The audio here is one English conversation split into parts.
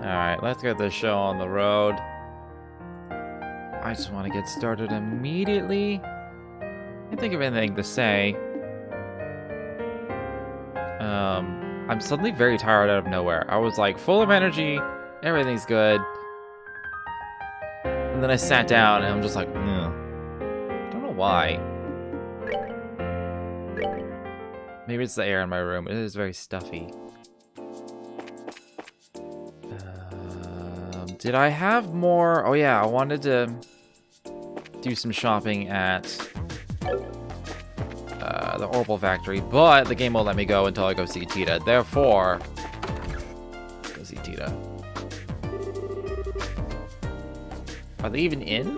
Alright, let's get this show on the road. I just want to get started immediately. Can't think of anything to say. I'm suddenly very tired out of nowhere. I was like full of energy, everything's good. And then I sat down and I'm just like, don't know why. Maybe it's the air in my room. It is very stuffy. Did I have more? Oh yeah, I wanted to do some shopping at the Orbital Factory, but the game won't let me go until I go see Tita. Therefore, go see Tita. Are they even in?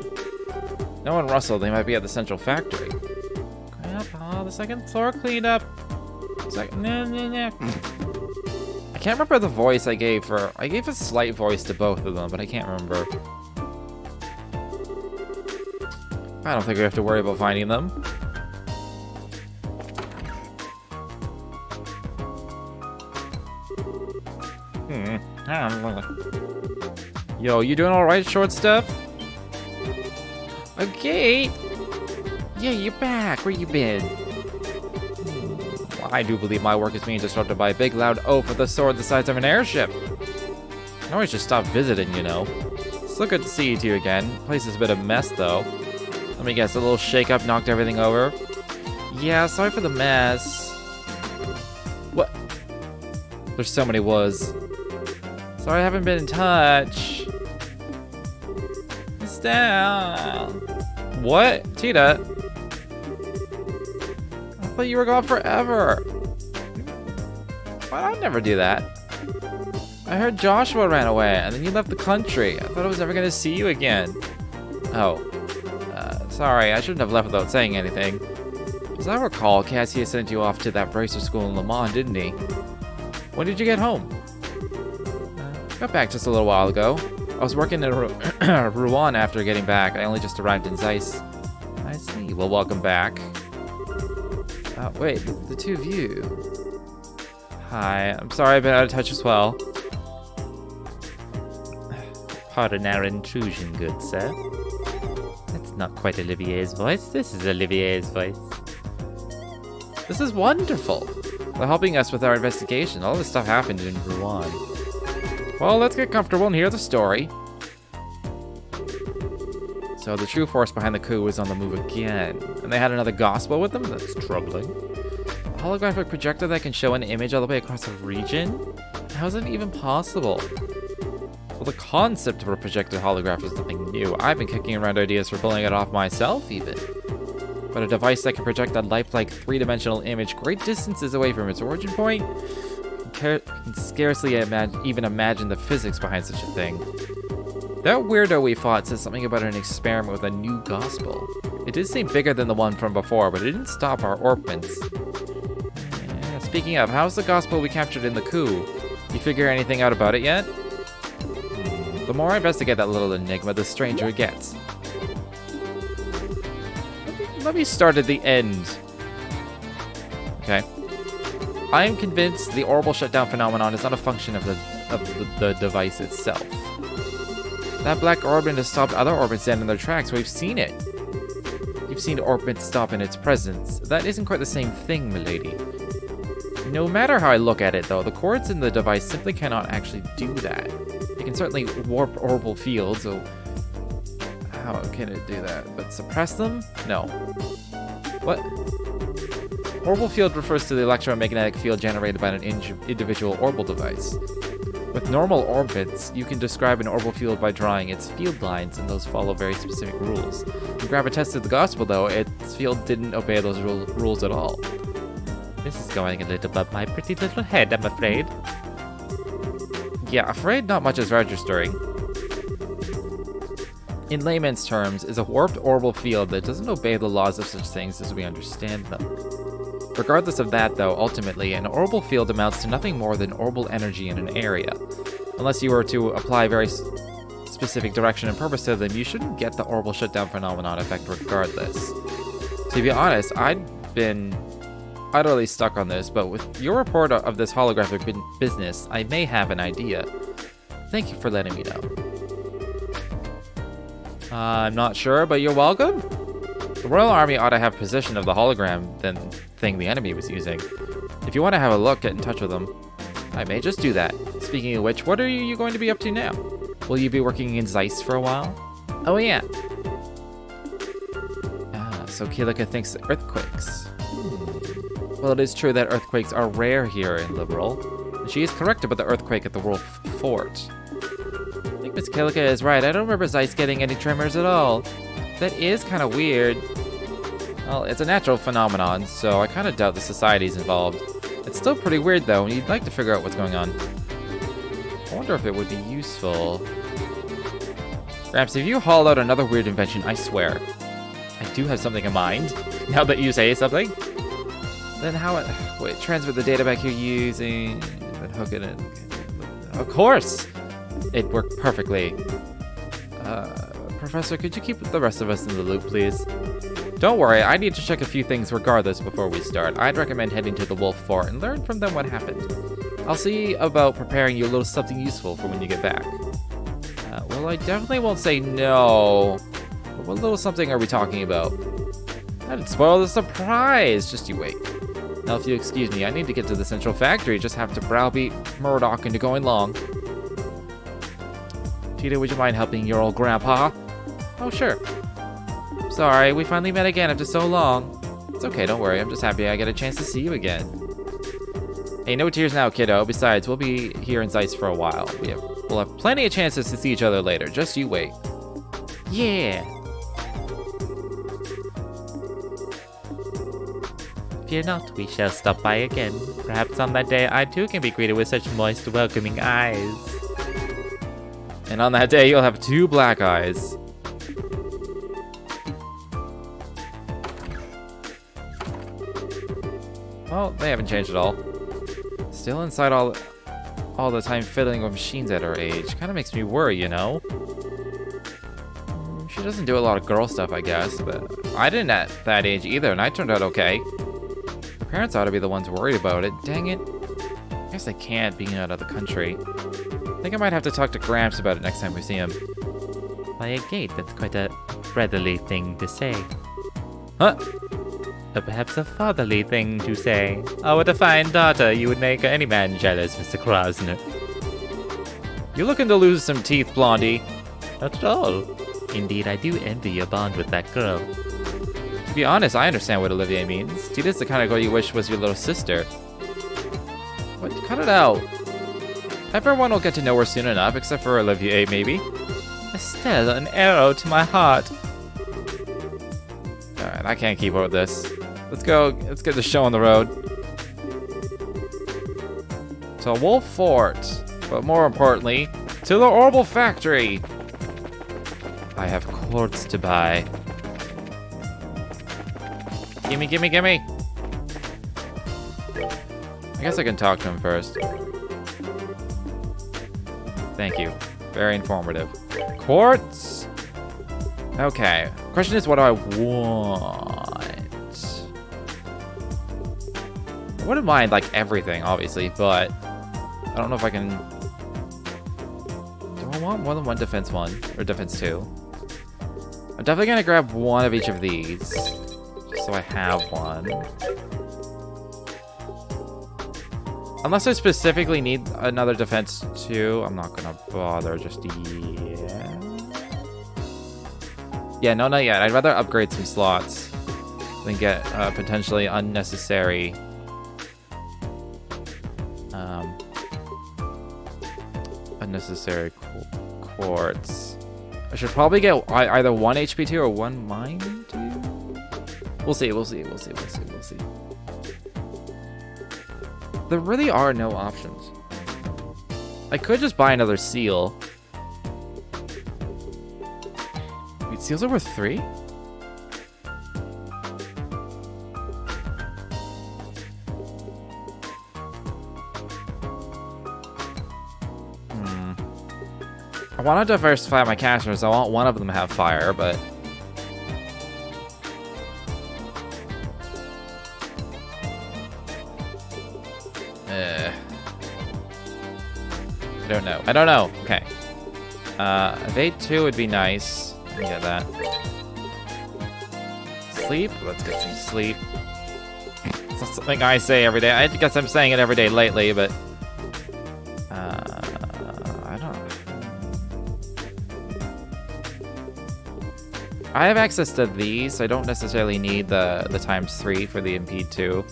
No one Russell. They might be at the Central Factory. Grandpa, the second floor cleanup. I can't remember the voice I gave for. I gave a slight voice to both of them, but I can't remember. I don't think we have to worry about finding them. Yo, you doing alright, short stuff? Okay. Yeah, you're back. Where you been? Well, I do believe my work is being disrupted by a big loud oaf with a sword the size of an airship. I can always just stop visiting, you know. It's so good to see you two again. The place is a bit of a mess, though. Let me guess, a little shake-up knocked everything over? Yeah, sorry for the mess. What? There's so many was. Sorry I haven't been in touch. It's down. What? Tita? I thought you were gone forever. Why'd I never do that? I heard Joshua ran away, and then you left the country. I thought I was never gonna see you again. Oh. Sorry, I shouldn't have left without saying anything. As I recall, Cassie sent you off to that bracer school in Le Mans, didn't he? When did you get home? Got back just a little while ago. I was working in Rouen after getting back. I only just arrived in Zeiss. I see. Well, welcome back. Wait, the two of you. Hi, I'm sorry I've been out of touch as well. Pardon our intrusion, good sir. That's not quite Olivier's voice. This is Olivier's voice. This is wonderful. They're helping us with our investigation. All this stuff happened in Rouen. Well, let's get comfortable and hear the story. So the true force behind the coup was on the move again. And they had another gospel with them? That's troubling. A holographic projector that can show an image all the way across a region? How is it even possible? Well, the concept of a projected holograph is nothing new. I've been kicking around ideas for pulling it off myself, even. But a device that can project a lifelike three-dimensional image great distances away from its origin point? Can scarcely even imagine the physics behind such a thing. That weirdo we fought said something about an experiment with a new gospel. It did seem bigger than the one from before, but it didn't stop our orbments. Speaking of, how's the gospel we captured in the coup? You figure anything out about it yet? The more I investigate that little enigma, the stranger it gets. Let me start at the end. Okay. I am convinced the orbital shutdown phenomenon is not a function of the device itself. That black orbit has stopped other orbits dead in their tracks. We've seen it. You've seen orbits stop in its presence. That isn't quite the same thing, milady. No matter how I look at it, though, the cords in the device simply cannot actually do that. It can certainly warp orbital fields, so how can it do that? But suppress them? No. What? Orbital field refers to the electromagnetic field generated by an individual orbital device. With normal orbits, you can describe an orbital field by drawing its field lines, and those follow very specific rules. In Grab tested the gospel, though, its field didn't obey those rules at all. This is going a little above my pretty little head, I'm afraid. Yeah, afraid not much is registering. In layman's terms, is a warped orbital field that doesn't obey the laws of such things as we understand them. Regardless of that, though, ultimately, an orbital field amounts to nothing more than orbital energy in an area. Unless you were to apply very specific direction and purpose to them, you shouldn't get the orbital shutdown phenomenon effect regardless. To be honest, I'd been utterly stuck on this, but with your report of this holographic business, I may have an idea. Thank you for letting me know. I'm not sure, but you're welcome. The Royal Army ought to have possession of the hologram thing the enemy was using. If you want to have a look, get in touch with them. I may just do that. Speaking of which, what are you going to be up to now? Will you be working in Zeiss for a while? Oh yeah. So Kilika thinks earthquakes. Well, it is true that earthquakes are rare here in Liberal. And she is correct about the earthquake at the Wolf Fort. I think Miss Kilika is right. I don't remember Zeiss getting any tremors at all. That is kind of weird. Well, it's a natural phenomenon, so I kind of doubt the society's involved. It's still pretty weird, though, and you'd like to figure out what's going on. I wonder if it would be useful. Gramps, if you haul out another weird invention, I swear. I do have something in mind. Now that you say something. Then how it... Wait, transfer the data back you're using... Then hook it in... Of course! It worked perfectly. Professor, could you keep the rest of us in the loop, please? Don't worry, I need to check a few things regardless before we start. I'd recommend heading to the Wolf Fort and learn from them what happened. I'll see about preparing you a little something useful for when you get back. Well, I definitely won't say no. But what little something are we talking about? That'd spoil the surprise. Just you wait. Now, if you excuse me, I need to get to the central factory. Just have to browbeat Murdoch into going long. Tita, would you mind helping your old grandpa? Oh, sure. Sorry, we finally met again after so long. It's okay, don't worry. I'm just happy I get a chance to see you again. Hey, no tears now, kiddo. Besides, we'll be here in Zeiss for a while. We'll have plenty of chances to see each other later. Just you wait. Yeah. Fear not, we shall stop by again. Perhaps on that day I too can be greeted with such moist, welcoming eyes. And on that day you'll have 2 black eyes. Well, they haven't changed at all. Still inside all the time fiddling with machines at her age. Kind of makes me worry, you know? She doesn't do a lot of girl stuff, I guess, but I didn't at that age either, and I turned out okay. Her parents ought to be the ones worried about it. Dang it. I guess I can't, being out of the country. I think I might have to talk to Gramps about it next time we see him. By a gate, that's quite a brotherly thing to say. Huh? Or perhaps a fatherly thing to say. Oh, what a fine daughter. You would make any man jealous, Mr. Krasner. You're looking to lose some teeth, Blondie. Not at all. Indeed, I do envy your bond with that girl. To be honest, I understand what Olivier means. Tita's the kind of girl you wish was your little sister. What? Cut it out. Everyone will get to know her soon enough, except for Olivier, maybe. Estelle, an arrow to my heart. Alright, I can't keep up with this. Let's go. Let's get the show on the road. To Wolf Fort. But more importantly, to the Orbital Factory. I have quartz to buy. Gimme, gimme, gimme. I guess I can talk to him first. Thank you. Very informative. Quartz! Okay. Question is, what do I want? I wouldn't mind, like, everything, obviously, but I don't know if I can... Do I want more than one defense 1? Or defense 2? I'm definitely gonna grab one of each of these. Just so I have one. Unless I specifically need another defense 2, I'm not gonna bother just yet. Yeah, no, not yet. I'd rather upgrade some slots than get potentially unnecessary quartz. I should probably get either 1 HP 2 or 1 mine 2. We'll see. There really are no options. I could just buy another seal. Wait, seals are worth 3? I want to diversify my casters. I want one of them to have fire, but... don't know. I don't know. Okay. Evade 2 would be nice. I can get that. Sleep? Let's get some sleep. It's not something I say every day. I guess I'm saying it every day lately, but... I don't... I have access to these, so I don't necessarily need the ×3 for the Impede 2.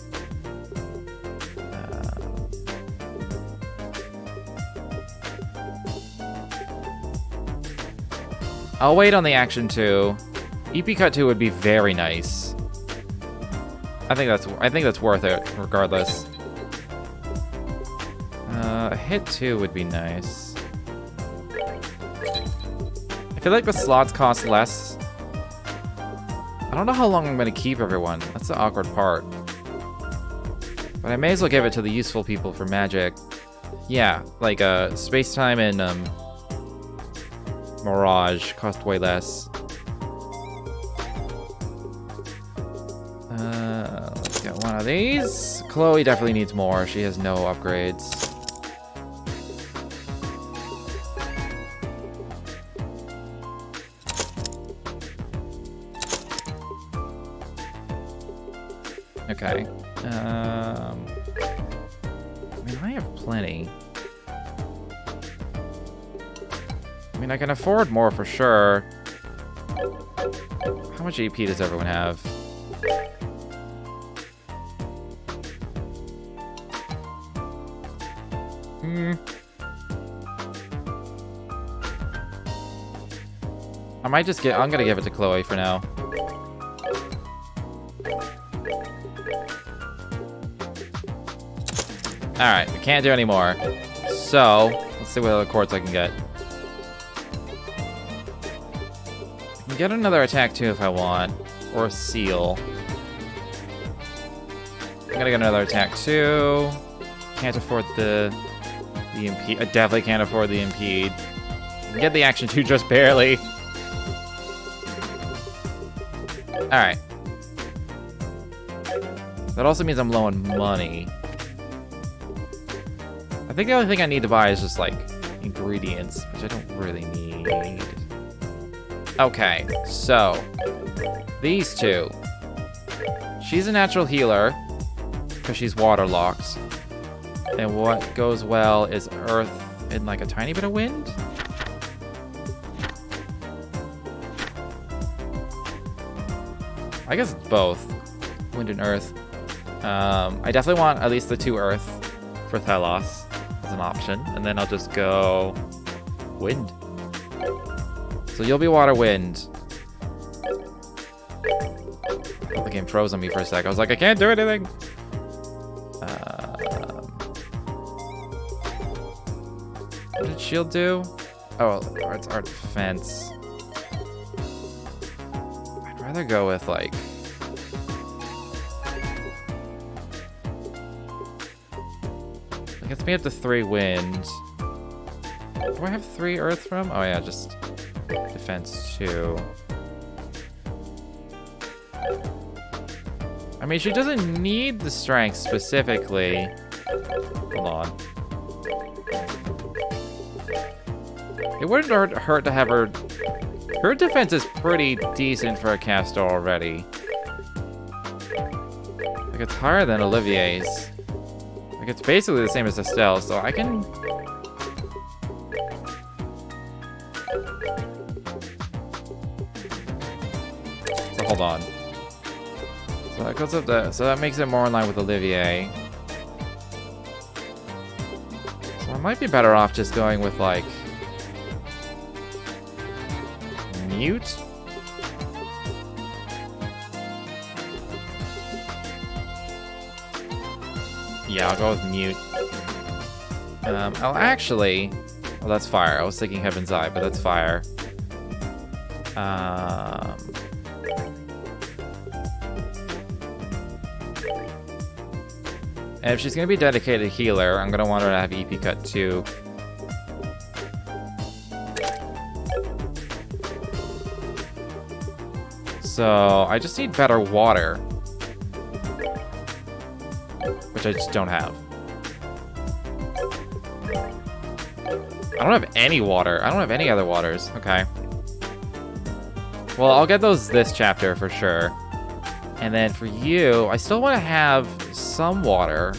I'll wait on the action 2. EP Cut 2 would be very nice. I think that's worth it, regardless. Hit 2 would be nice. I feel like the slots cost less. I don't know how long I'm going to keep everyone. That's the awkward part. But I may as well give it to the useful people for magic. Yeah, like Space-Time and Mirage cost way less. Let's get one of these. Chloe definitely needs more. She has no upgrades. Okay. I mean, I have plenty. I mean, I can afford more for sure. How much EP does everyone have? I'm gonna give it to Chloe for now. Alright, we can't do any more. So, let's see what other quartz I can get. I can get another attack too if I want. Or a seal. I'm gonna get another attack too. Can't afford the impede. I definitely can't afford the impede. I can get the action 2 just barely. Alright. That also means I'm low on money. I think the only thing I need to buy is just, like, ingredients, which I don't really need. Okay, so, these two. She's a natural healer, because she's waterlocked. And what goes well is earth and, like, a tiny bit of wind? I guess it's both. Wind and earth. I definitely want at least the 2 earth for TLoH as an option, and then I'll just go wind. So you'll be water wind. Oh, the game froze on me for a sec. I was like, I can't do anything. What did shield do? Oh, it's art defense. I'd rather go with like. It gets me up to 3 wind. Do I have 3 earth from? Oh yeah, just defense 2. I mean, she doesn't need the strength specifically. Hold on. It wouldn't hurt to have her. Her defense is pretty decent for a caster already. Like, it's higher than Olivier's. Like, it's basically the same as Estelle, so I can. So hold on. So that goes up to, so that makes it more in line with Olivier. So I might be better off just going with like mute. Yeah, I'll go with mute. I'll actually. Well, that's fire. I was thinking Heaven's Eye, but that's fire. And if she's going to be dedicated healer, I'm going to want her to have EP cut too. So, I just need better water. Which I just don't have. don't have any water. I don't have any other waters. Okay. Well, I'll get those this chapter for sure. And then for you, I still want to have some water.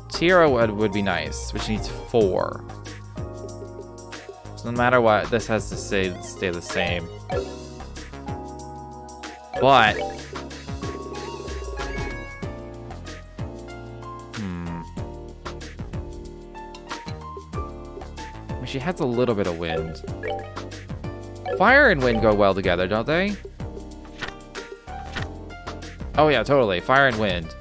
Tira would be nice, which needs 4. So no matter what, this has to stay the same. But she has a little bit of wind. Fire and wind go well together, don't they? Oh yeah, totally. Fire and wind.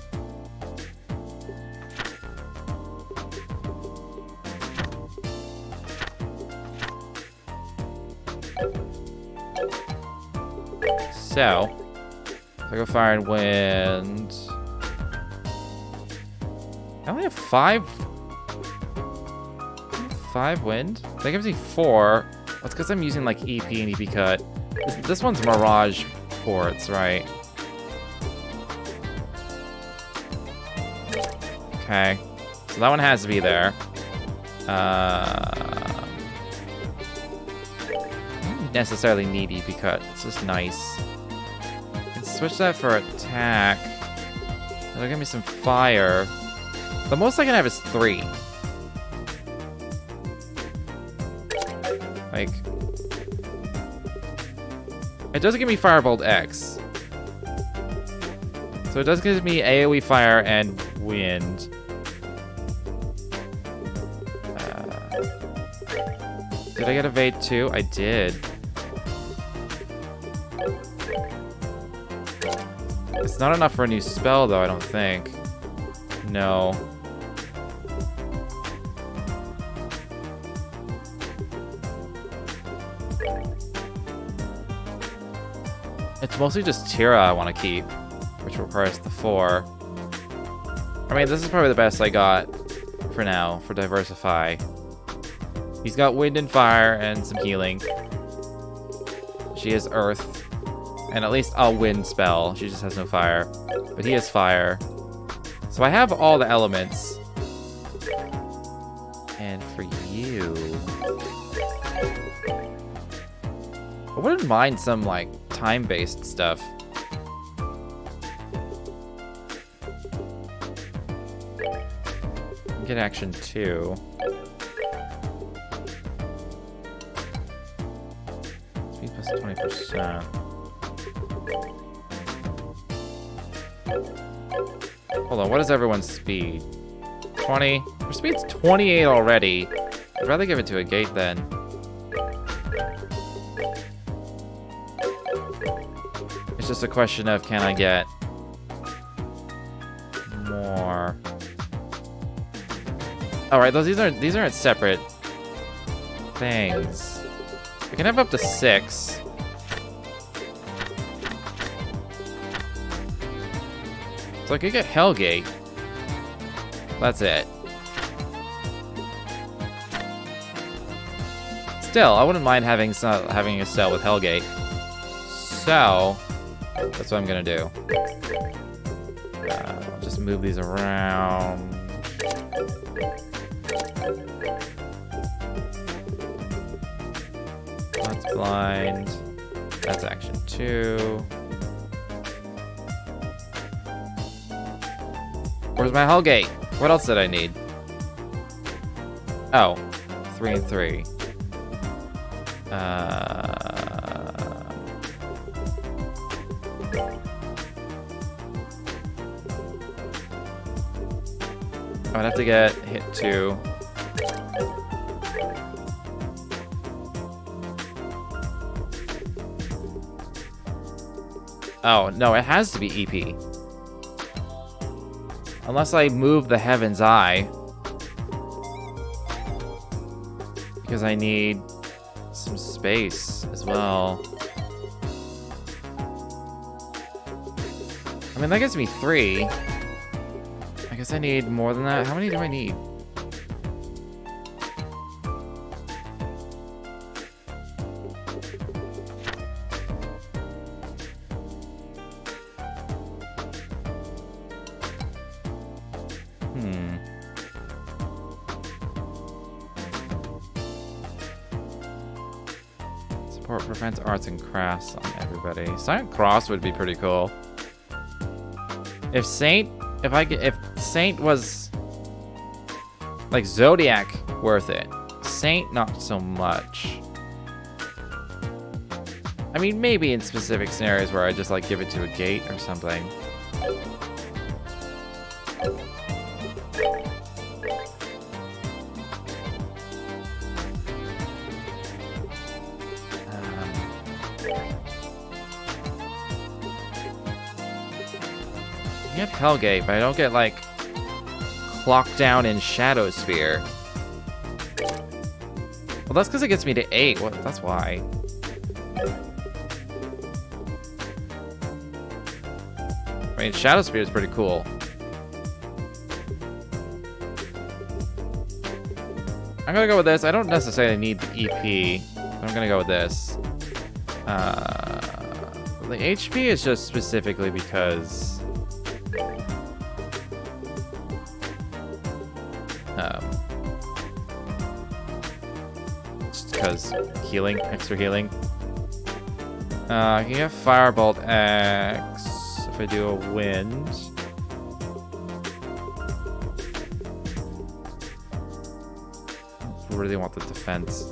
So, if I go fire and wind... I only have 5 wind? That gives me 4. That's because I'm using like EP and EP cut. This one's Mirage ports, right? Okay. So that one has to be there. I don't necessarily need EP cut. It's just nice. I can switch that for attack. That'll give me some fire. The most I can have is 3. Like, it doesn't give me Firebolt X. So it does give me AoE fire and wind. Did I get evade too? I did. It's not enough for a new spell though, I don't think. No. It's mostly just Tira I want to keep, which requires the 4. I mean, this is probably the best I got for now, for Diversify. He's got wind and fire and some healing. She has earth, and at least a wind spell. She just has no fire, but he has fire. So I have all the elements. And for you... I wouldn't mind some, like, time-based stuff. Get action 2. Speed plus 20%. Hold on, what is everyone's speed? 20? Her speed's 28 already. I'd rather give it to a gate then. It's just a question of, can I get more? All right, these aren't separate things. We can have up to 6. So I could get Hellgate. That's it. Still, I wouldn't mind having a cell with Hellgate. So that's what I'm gonna do. Just move these around. That's blind. That's action 2. Where's my Hellgate? What else did I need? Oh, 3 and 3. I would have to get hit 2. Oh, no, it has to be EP. Unless I move the Heaven's Eye. Because I need some space as well. I mean, that gives me 3. I guess I need more than that. How many do I need? Court prevents arts and crafts on everybody. Silent Cross would be pretty cool. If Saint was like Zodiac, worth it. Saint, not so much. I mean, maybe in specific scenarios where I just like give it to a gate or something. I get Hellgate, but I don't get like clocked down in Shadow Spear. Well, that's because it gets me to 8. Well, that's why. I mean, Shadow Spear is pretty cool. I'm gonna go with this. I don't necessarily need the EP, but I'm gonna go with this. The HP is just specifically because just because healing, extra healing. I can get Firebolt X if I do a wind. I really want the defense.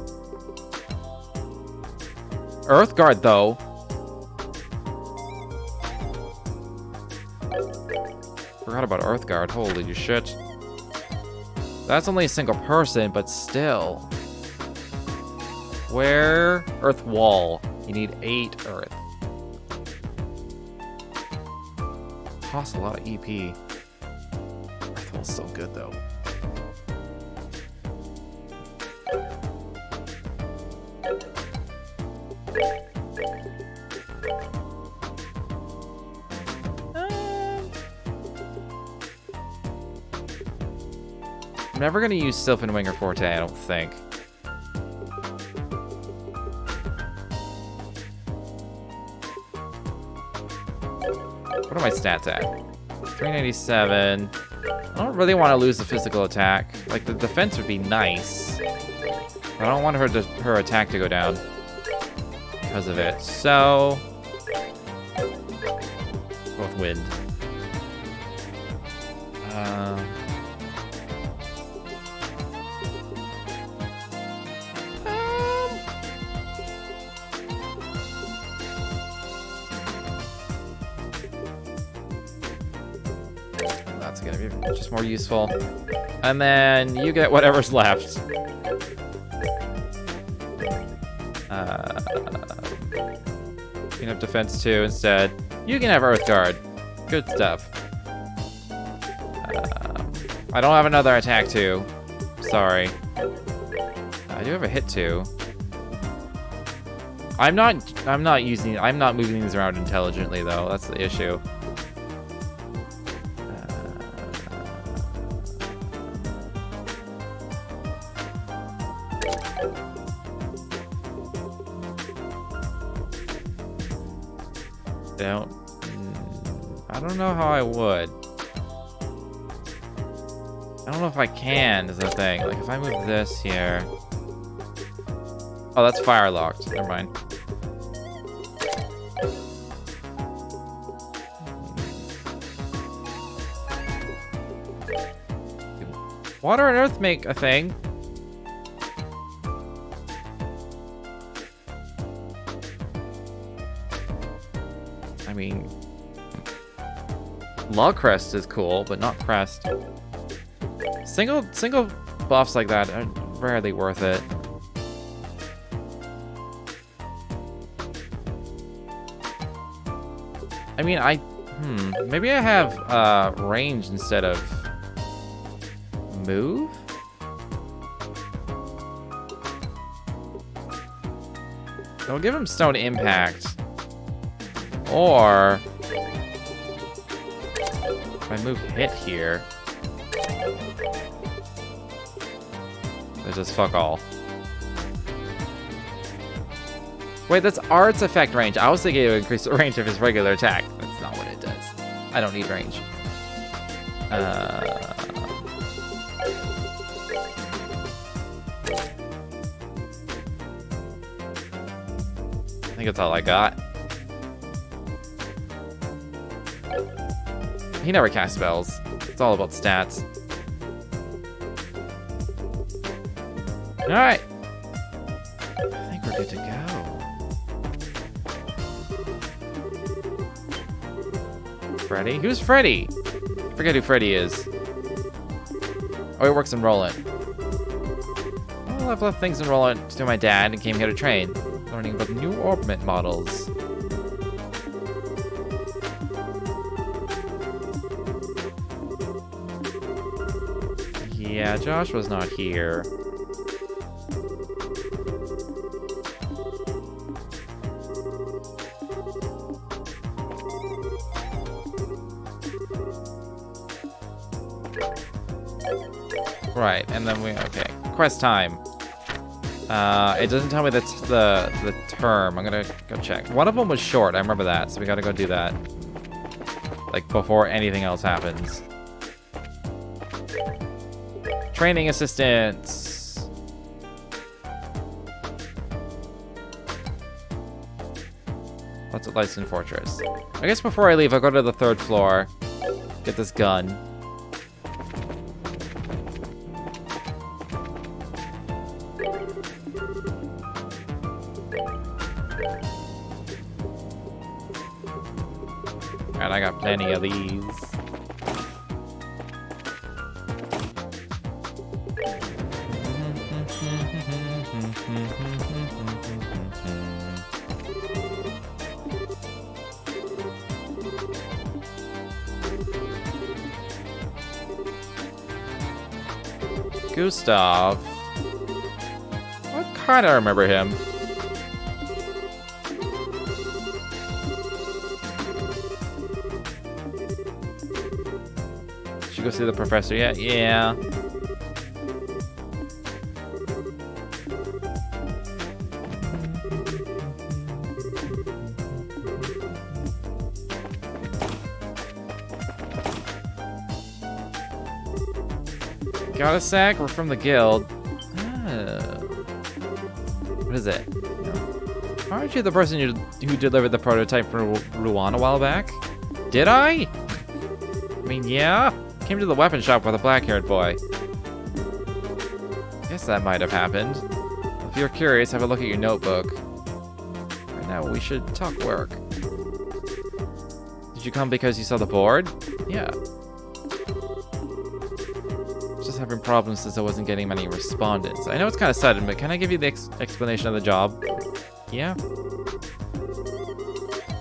Earthguard, though. Forgot about Earthguard. Holy shit. That's only a single person, but still. Where? Earth Wall. You need 8 Earth. Costs a lot of EP. Earth Wall's so good, though. I'm never gonna use Sylphin Wing or Forte, I don't think. What are my stats at? 397. I don't really want to lose the physical attack. Like, the defense would be nice. But I don't want her attack to go down because of it. So, go with wind. That's gonna be just more useful. And then you get whatever's left. You can have defense 2 instead. You can have Earthguard. Good stuff. I don't have another attack 2. Sorry. I do have a hit 2. I'm not moving these around intelligently though. That's the issue. I don't know how I would. I don't know if I can, is the thing. Like, if I move this here... Oh, that's fire locked. Never mind. Water and earth make a thing. I mean... Law Crest is cool, but not Crest. Single buffs like that are rarely worth it. I mean, maybe I have range instead of move? I'll give him Stone Impact. Or if I move hit here, it's just fuck all. Wait, that's arts effect range. I was thinking it would increase the range of his regular attack. That's not what it does. I don't need range. think that's all I got. He never casts spells. It's all about stats. Alright. I think we're good to go. Freddy? Who's Freddy? I forget who Freddy is. Oh, he works in Roland. Well, I've left things in Roland to my dad and came here to train, learning about new orbment models. Yeah, Josh was not here. Right, and then okay, quest time. It doesn't tell me that's the term. I'm gonna go check. One of them was short, I remember that, so we gotta go do that. Like, before anything else happens. Training assistants. What's at Lyson Fortress? I guess before I leave, I'll go to the 3rd floor. Get this gun. And I got plenty of these. Gustav. I kind of remember him. Did you go see the professor yet? Yeah. Got a sack? We're from the guild. What is it? Aren't you the person who delivered the prototype for Ruan a while back? Did I? I mean, yeah. Came to the weapon shop with a black-haired boy. Guess that might have happened. If you're curious, have a look at your notebook. Right now, we should talk work. Did you come because you saw the board? Yeah. Just having problems since I wasn't getting many respondents. I know it's kind of sudden, but can I give you the explanation of the job? Yeah.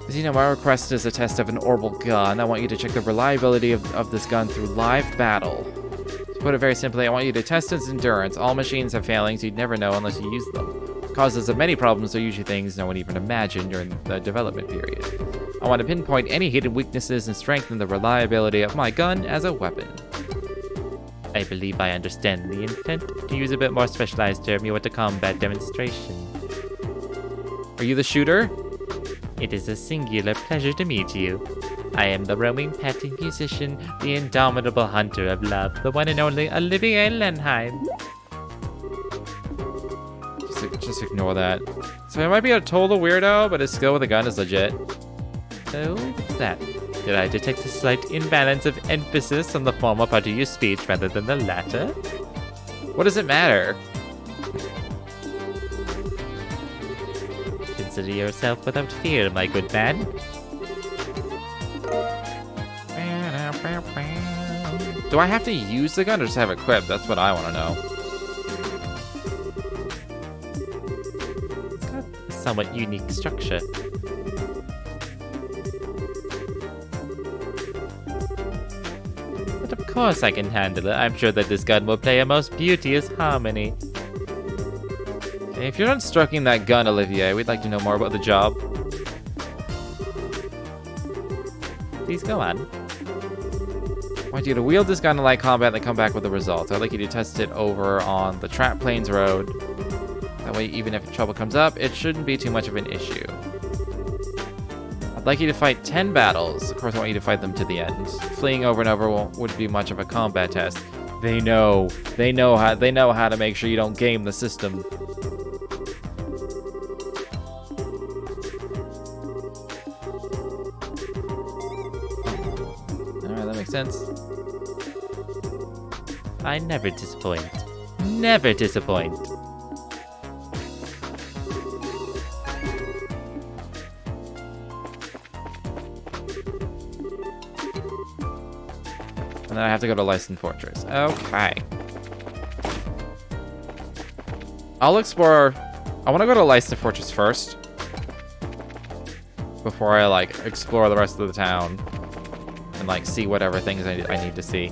As you know, my request is a test of an orbital gun. I want you to check the reliability of this gun through live battle. To put it very simply, I want you to test its endurance. All machines have failings you'd never know unless you use them. Causes of many problems are usually things no one even imagined during the development period. I want to pinpoint any hidden weaknesses and strengthen the reliability of my gun as a weapon. I believe I understand the intent. To use a bit more specialized term, you want a combat demonstration. Are you the shooter? It is a singular pleasure to meet you. I am the roaming pet musician, the indomitable hunter of love, the one and only Olivier Lenheim. Just ignore that. So I might be a total weirdo, but his skill with a gun is legit. Oh, what's that? Did I detect a slight imbalance of emphasis on the former part of your speech rather than the latter? What does it matter? Consider yourself without fear, my good man. Do I have to use the gun or just have it equipped? That's what I want to know. It's got a somewhat unique structure. But of course I can handle it. I'm sure that this gun will play a most beauteous harmony. Okay, if you're not stroking that gun, Olivier, we'd like to know more about the job. Please go on. I want you to wield this gun in light combat and come back with the results. I'd like you to test it over on the Trap Plains Road. That way, even if trouble comes up, it shouldn't be too much of an issue. I'd like you to fight 10 battles. Of course, I want you to fight them to the end. Fleeing over and over wouldn't be much of a combat test. They know how to make sure you don't game the system. makes sense. I never disappoint. Never disappoint. And then I have to go to Licensed Fortress. Okay. I'll explore... I want to go to Licensed Fortress first. Before I, like, explore the rest of the town. And, like, see whatever things I need to see.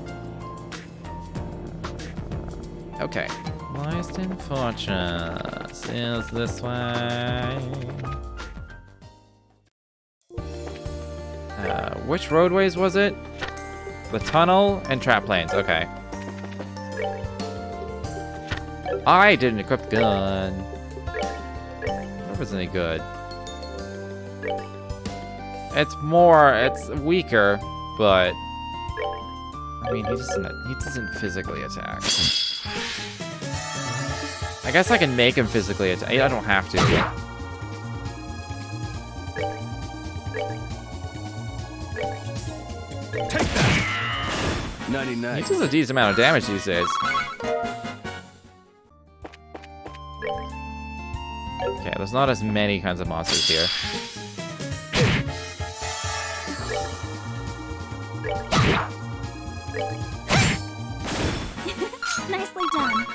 Okay. Licensed Fortress is this way. Which roadways was it? The tunnel and trap planes. Okay. I didn't equip the gun. That wasn't any good. It's weaker, but I mean, he doesn't physically attack. I guess I can make him physically attack. I don't have to. Take that. 99. He does a decent amount of damage these days. Okay, there's not as many kinds of monsters here. Nicely done.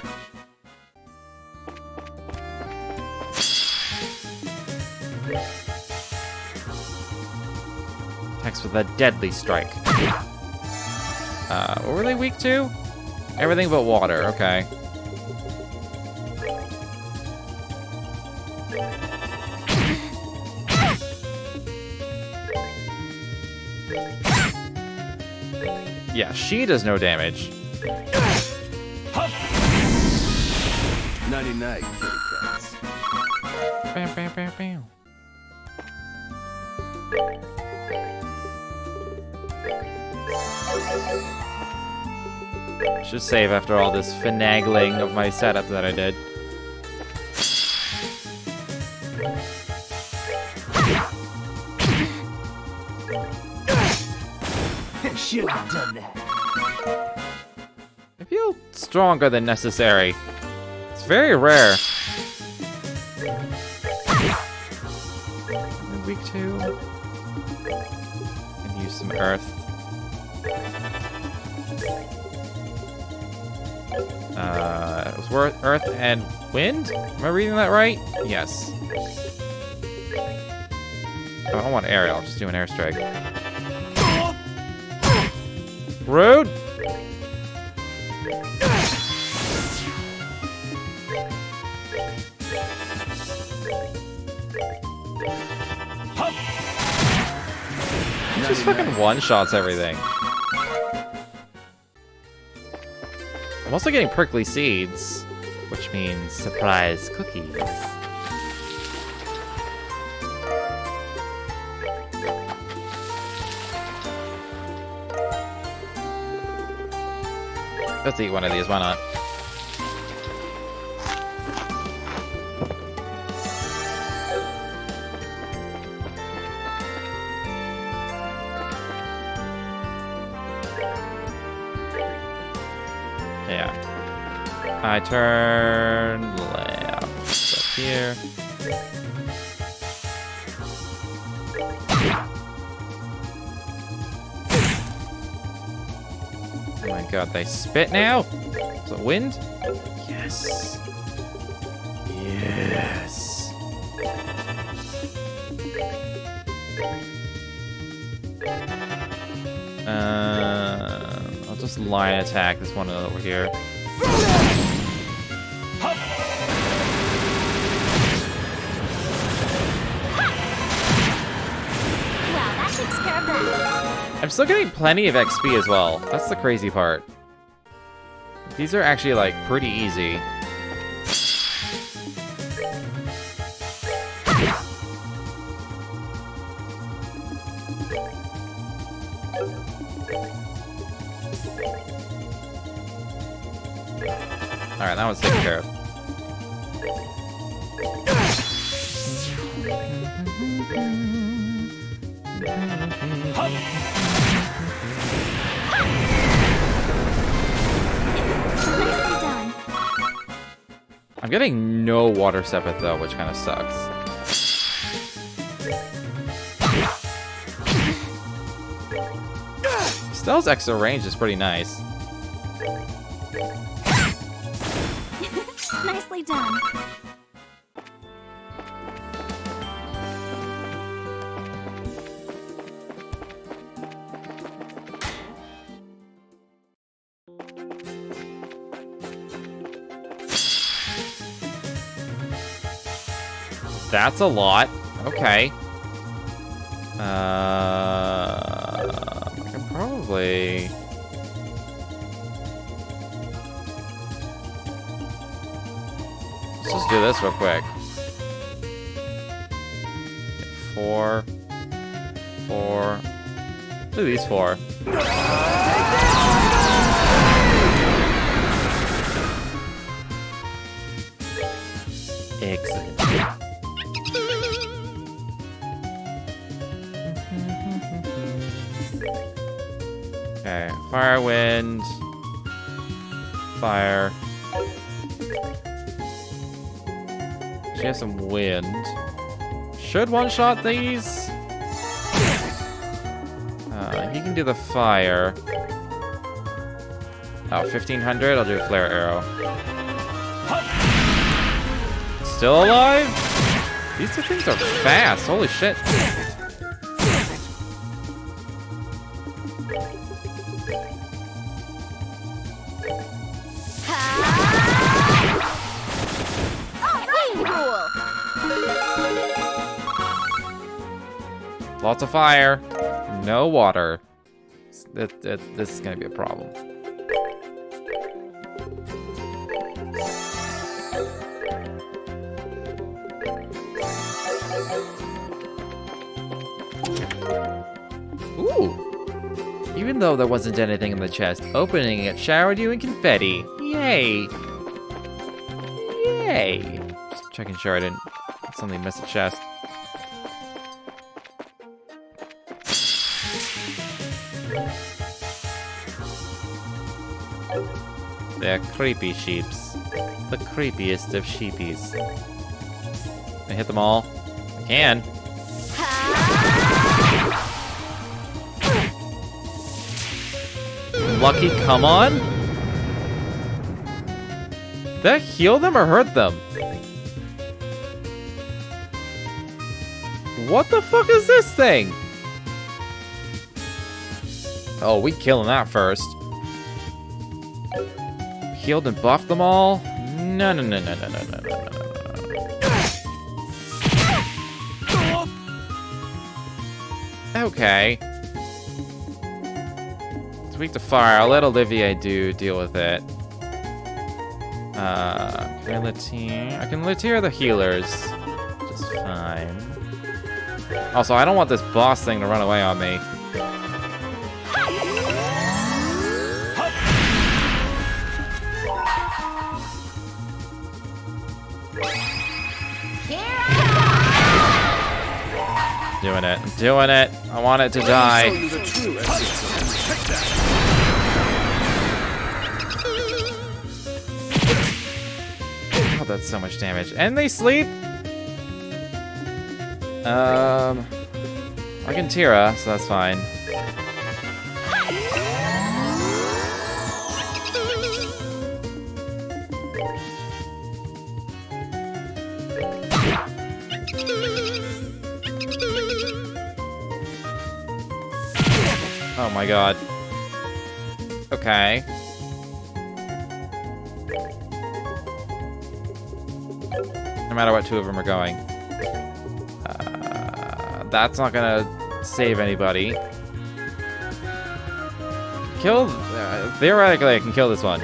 Attacks with a deadly strike. What were they weak to? Everything but water, okay. Yeah, she does no damage. 99 kitty cats. Bam, bam, bam, bam. Should save after all this finagling of my setup that I did. Should have done that. I feel stronger than necessary. It's very rare. I'm weak too. And use some earth. It was worth earth and wind? Am I reading that right? Yes. I don't want aerial, I'll just do an airstrike. Rude! He just fucking one-shots everything. I'm also getting prickly seeds, which means surprise cookies. Let's eat one of these, why not? Yeah. I turn left up here. Oh my god, they spit now? Is it wind? Yes. Yes. I'll just line attack this one over here. I'm still getting plenty of XP as well. That's the crazy part. These are actually, like, pretty easy. Alright, that one's taken care of. I'm getting no water sepith though, which kind of sucks. Stell's extra range is pretty nice. Nicely done. That's a lot. Okay. I can probably... Let's just do this real quick. 4. 4. Do these 4. Excellent. Okay, fire, wind, fire. She has some wind. Should one-shot these? He can do the fire. Oh, 1500? I'll do a flare arrow. Still alive? These two things are fast. Holy shit. Lots of fire. No water. This is gonna be a problem. Ooh. Even though there wasn't anything in the chest, opening it showered you in confetti. Yay. Yay. Just checking sure I didn't suddenly miss a chest. They're creepy sheeps. The creepiest of sheepies. Can I hit them all? I can. Lucky, come on? Did that heal them or hurt them? What the fuck is this thing? Oh, we killing that first. Healed and buffed them all? No, no, no, no, no, no, no, no, no, no. Okay. It's weak to fire. I'll let Olivier deal with it. Can I Latier? I can Latier the healers. Just fine. Also, I don't want this boss thing to run away on me. Doing it. I'm doing it. I want it to die. Oh, that's so much damage. And they sleep? I can Tira, so that's fine. Oh my god. Okay. No matter what two of them are going. That's not gonna save anybody. Kill... theoretically, I can kill this one.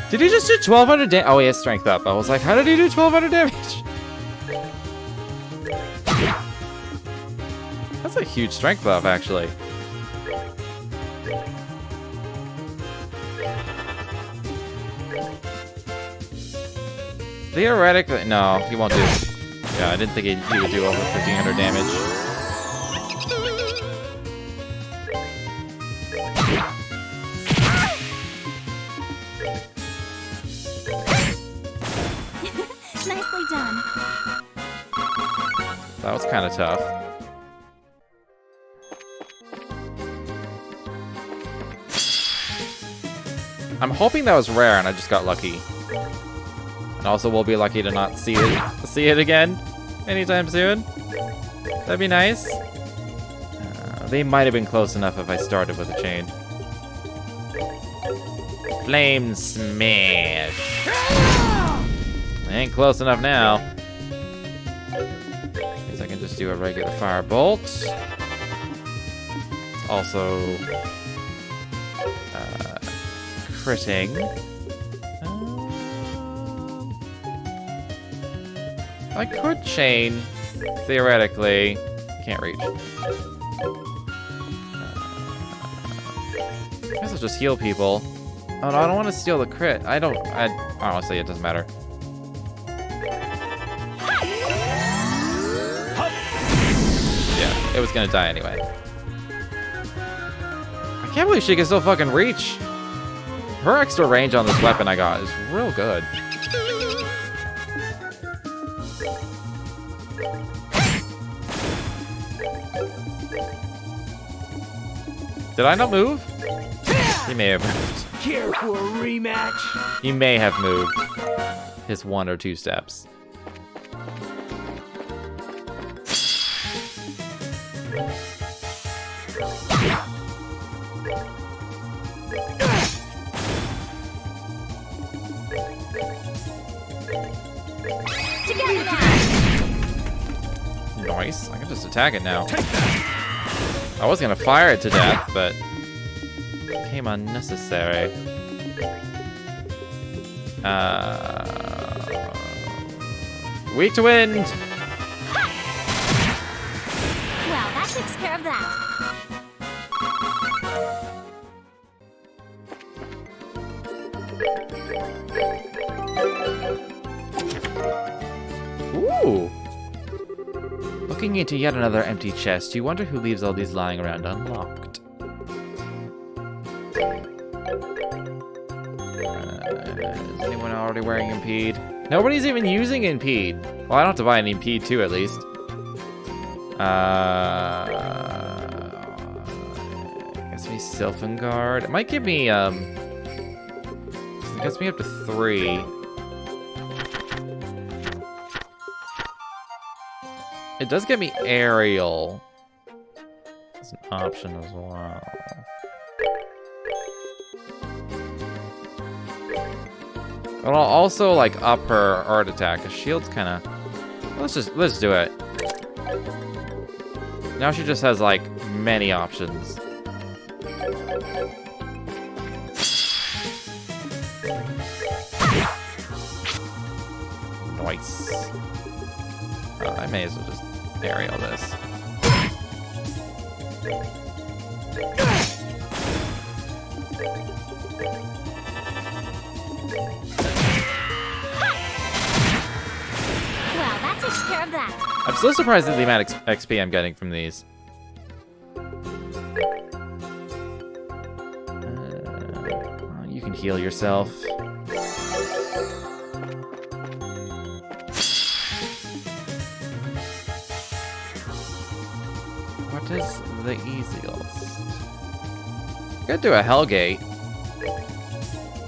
Did he just do 1200 damage? Oh, he has strength up. I was like, how did he do 1200 damage? That's a huge strength buff, actually. Theoretically, no, he won't do. Yeah, I didn't think he would do over 1500 damage. kind of tough. I'm hoping that was rare and I just got lucky. And also we'll be lucky to not see it again anytime soon. That'd be nice. They might have been close enough if I started with a chain. Flame smash. Ain't close enough now. Guess I can just do a regular fire bolt. It's also critting. I could chain, theoretically. Can't reach. I guess I'll just heal people. Oh no, I don't want to steal the crit. Honestly, it doesn't matter. Yeah, it was gonna die anyway. I can't believe she can still fucking reach. Her extra range on this weapon I got is real good. Did I not move? He may have moved. Care for a rematch? He may have moved his 1 or 2 steps. Nice. I can just attack it now. I was gonna fire it to death, but it became unnecessary. Weak to wind. Well, that takes care of that. Ooh. Looking into yet another empty chest, you wonder who leaves all these lying around unlocked. Is anyone already wearing Impede? Nobody's even using Impede. Well, I don't have to buy an Impede too, at least. I guess me Sylphan Guard. It might give me, it gets me up to 3. It does get me aerial. It's an option as well. But I'll also like up her art attack. Cause shield's kind of. Let's do it. Now she just has like many options. Nice. I may as well just aerial this. Well, that takes care of that. I'm still surprised at the amount of XP I'm getting from these. You can heal yourself. What is the easiest? I'm gonna do a Hellgate.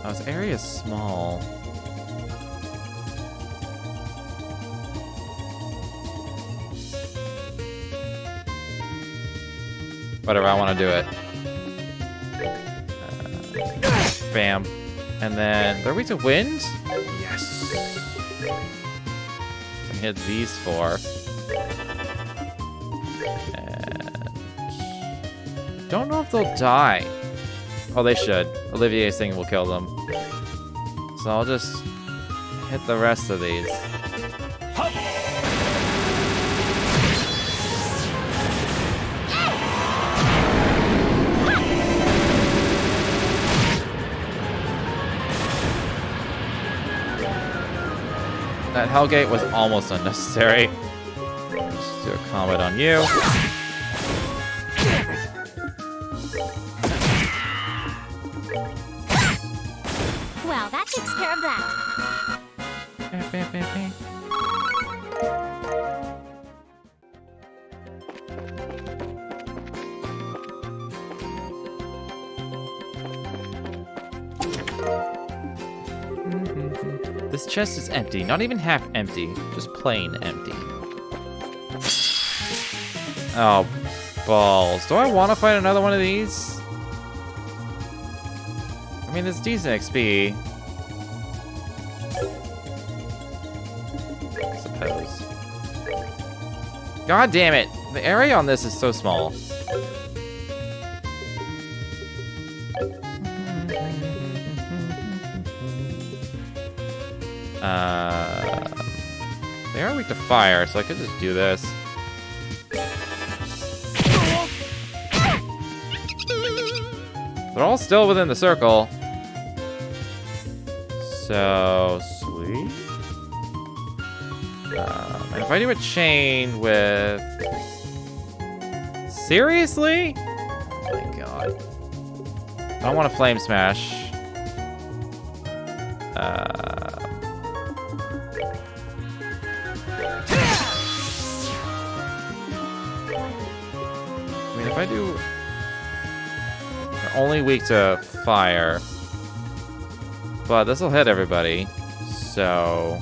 Oh, this area is small. Whatever, I want to do it. Bam. And then, are we to wind? Yes. I hit these 4. Don't know if they'll die. Oh, they should. Olivier's thing will kill them. So I'll just hit the rest of these. That Hellgate was almost unnecessary. Just do a combat on you. Well, that takes care of that. This chest is empty. Not even half empty. Just plain empty. Oh, balls. Do I want to fight another one of these? I mean, it's decent XP. I suppose. God damn it. The area on this is so small. They are weak to fire, so I could just do this. They're all still within the circle. So sweet. And if I do a chain with... Seriously? Oh my god. I don't want to flame smash. I mean, if I do... They're only weak to fire. But this will hit everybody. So...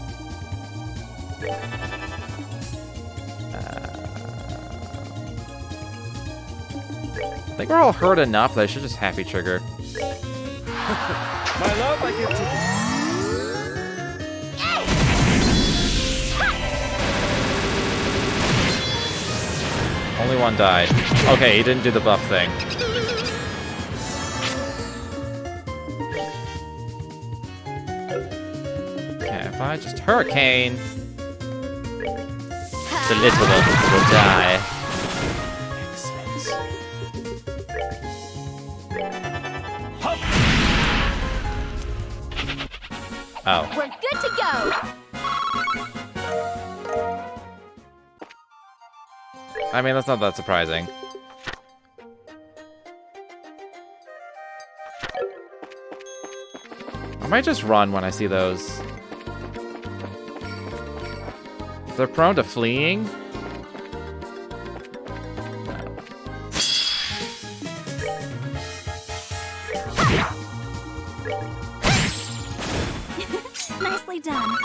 I think we're all hurt enough that I should just happy trigger. My love, I give to you. Only one died. Okay, he didn't do the buff thing. Okay, if I just hurricane, the little ones will die. Excellent. Oh. We're good to go. I mean, that's not that surprising. I might just run when I see those. If they're prone to fleeing... Nicely done.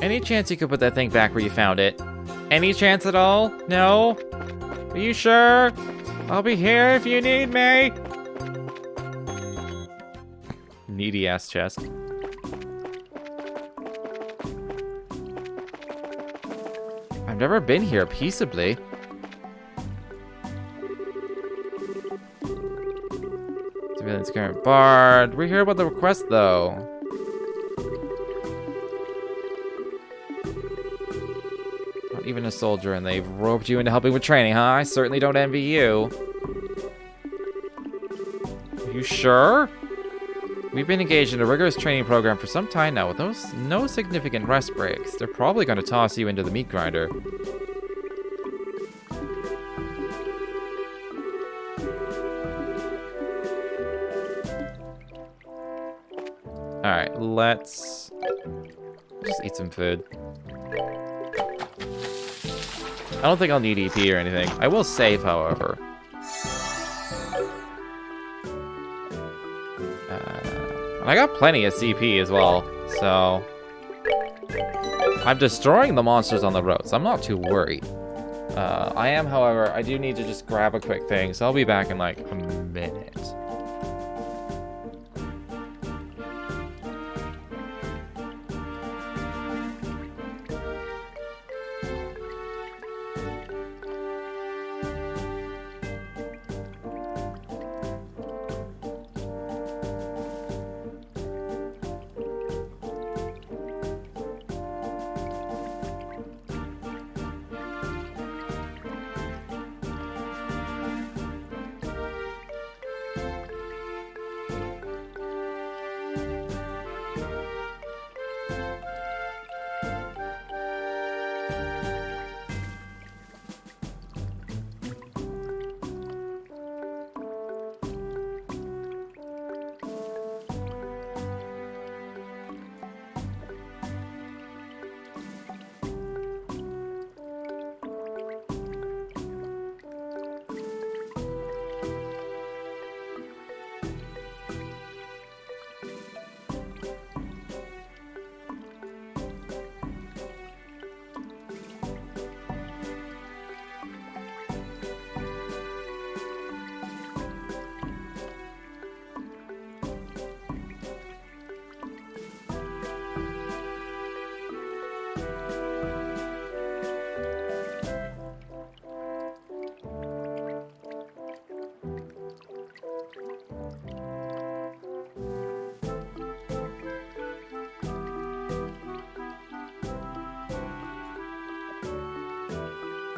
Any chance you could put that thing back where you found it? Any chance at all? No? Are you sure? I'll be here if you need me. Needy ass chest. I've never been here peaceably. Civilian's current bard. We hear about the request though. Not even a soldier, and they've roped you into helping with training, huh? I certainly don't envy you. Are you sure? We've been engaged in a rigorous training program for some time now with no significant rest breaks. They're probably going to toss you into the meat grinder. Alright, let's just eat some food. I don't think I'll need EP or anything. I will save, however. And I got plenty of CP as well, so... I'm destroying the monsters on the road, so I'm not too worried. I am, however, I do need to just grab a quick thing, so I'll be back in like a minute.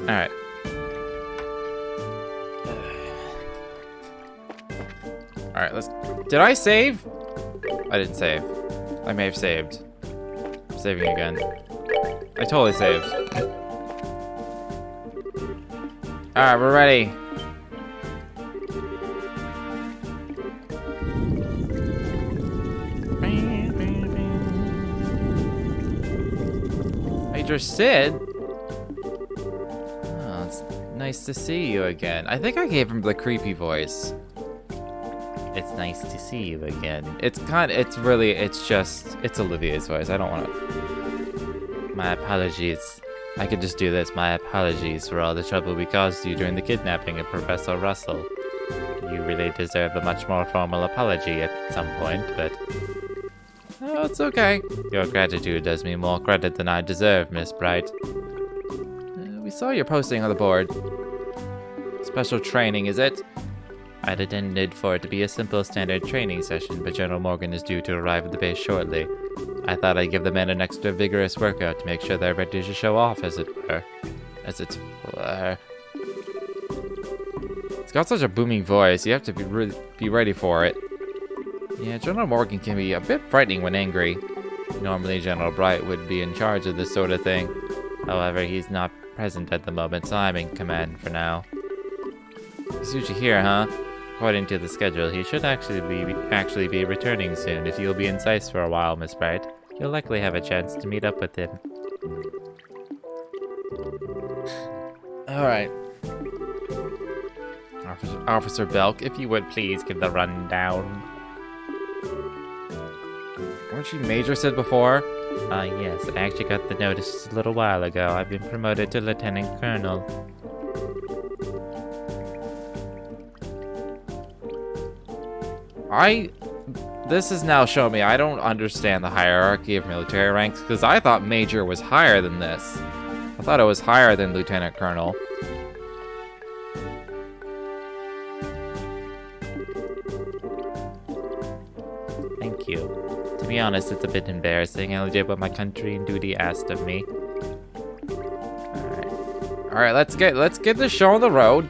Alright. Alright, let's... Did I save? I didn't save. I may have saved. I'm saving again. I totally saved. Alright, we're ready. Major Sid? Oh, it's nice to see you again. I think I gave him the creepy voice. It's nice to see you again. It's Olivia's voice. I don't want to... My apologies. I could just do this. My apologies for all the trouble we caused you during the kidnapping of Professor Russell. You really deserve a much more formal apology at some point, but... Oh, it's okay. Your gratitude does me more credit than I deserve, Miss Bright. We saw your posting on the board. Special training, is it? I'd intended for it to be a simple standard training session, but General Morgan is due to arrive at the base shortly. I thought I'd give the men an extra vigorous workout to make sure they're ready to show off, as it were. It's got such a booming voice, you have to be ready for it. Yeah, General Morgan can be a bit frightening when angry. Normally General Bright would be in charge of this sort of thing. However, he's not present at the moment, so I'm in command for now. He's usually here, huh? According to the schedule, he should actually be returning soon. If you'll be in Zeiss for a while, Miss Bright, you'll likely have a chance to meet up with him. Alright. Officer Belk, if you would please give the rundown. Weren't you Major Sid before? Yes, I actually got the notice just a little while ago. I've been promoted to Lieutenant Colonel. This has now shown me I don't understand the hierarchy of military ranks, because I thought Major was higher than this. I thought it was higher than Lieutenant Colonel. Thank you. To be honest, it's a bit embarrassing. I only did what my country and duty asked of me. Alright, let's get this show on the road.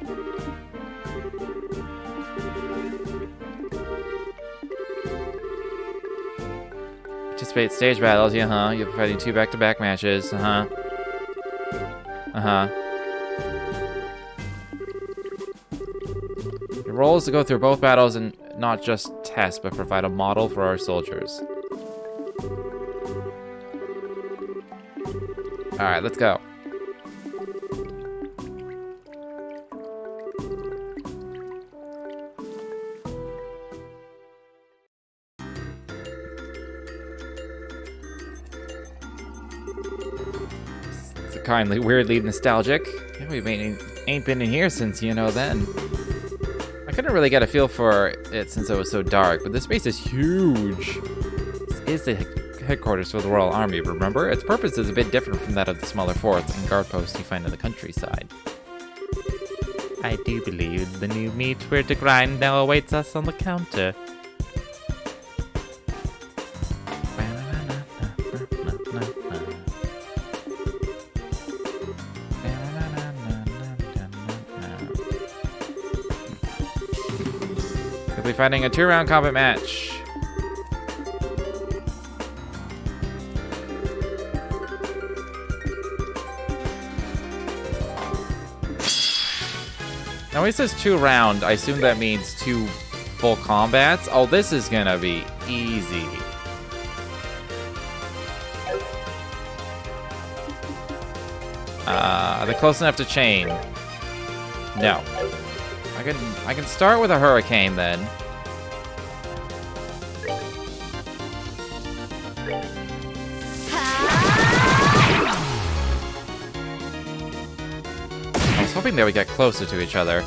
Participate in stage battles, yeah, You're fighting 2 back-to-back matches, Your role is to go through both battles and not just test, but provide a model for our soldiers. Alright, let's go. It's kindly, weirdly nostalgic. Yeah, we ain't been in here since, then. I couldn't really get a feel for it since it was so dark, but this base is huge. This is the headquarters for the Royal Army, remember? Its purpose is a bit different from that of the smaller forts and guard posts you find in the countryside. I do believe the new meat we're to grind now awaits us on the counter. We'll be fighting a 2-round combat match. Now when it says 2-round, I assume that means 2 full combats. Oh, this is gonna be easy. Are they close enough to chain? No. I can start with a hurricane then. I was hoping they would get closer to each other.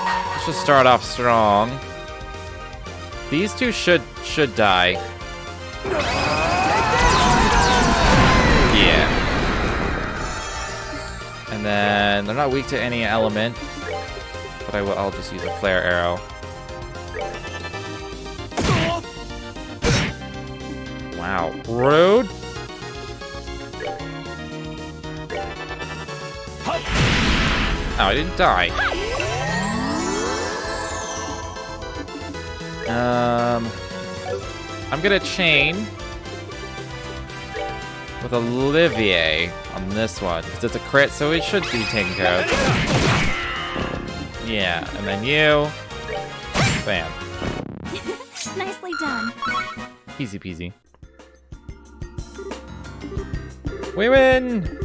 Let's just start off strong. These two should die. Yeah. And then they're not weak to any element, but I'll just use a flare arrow. Wow. Wow, rude. Oh, I didn't die. I'm gonna chain with Olivier on this one, because it's a crit, so it should be taken care of. Yeah, and then you. Bam. Nicely done. Easy peasy. We win!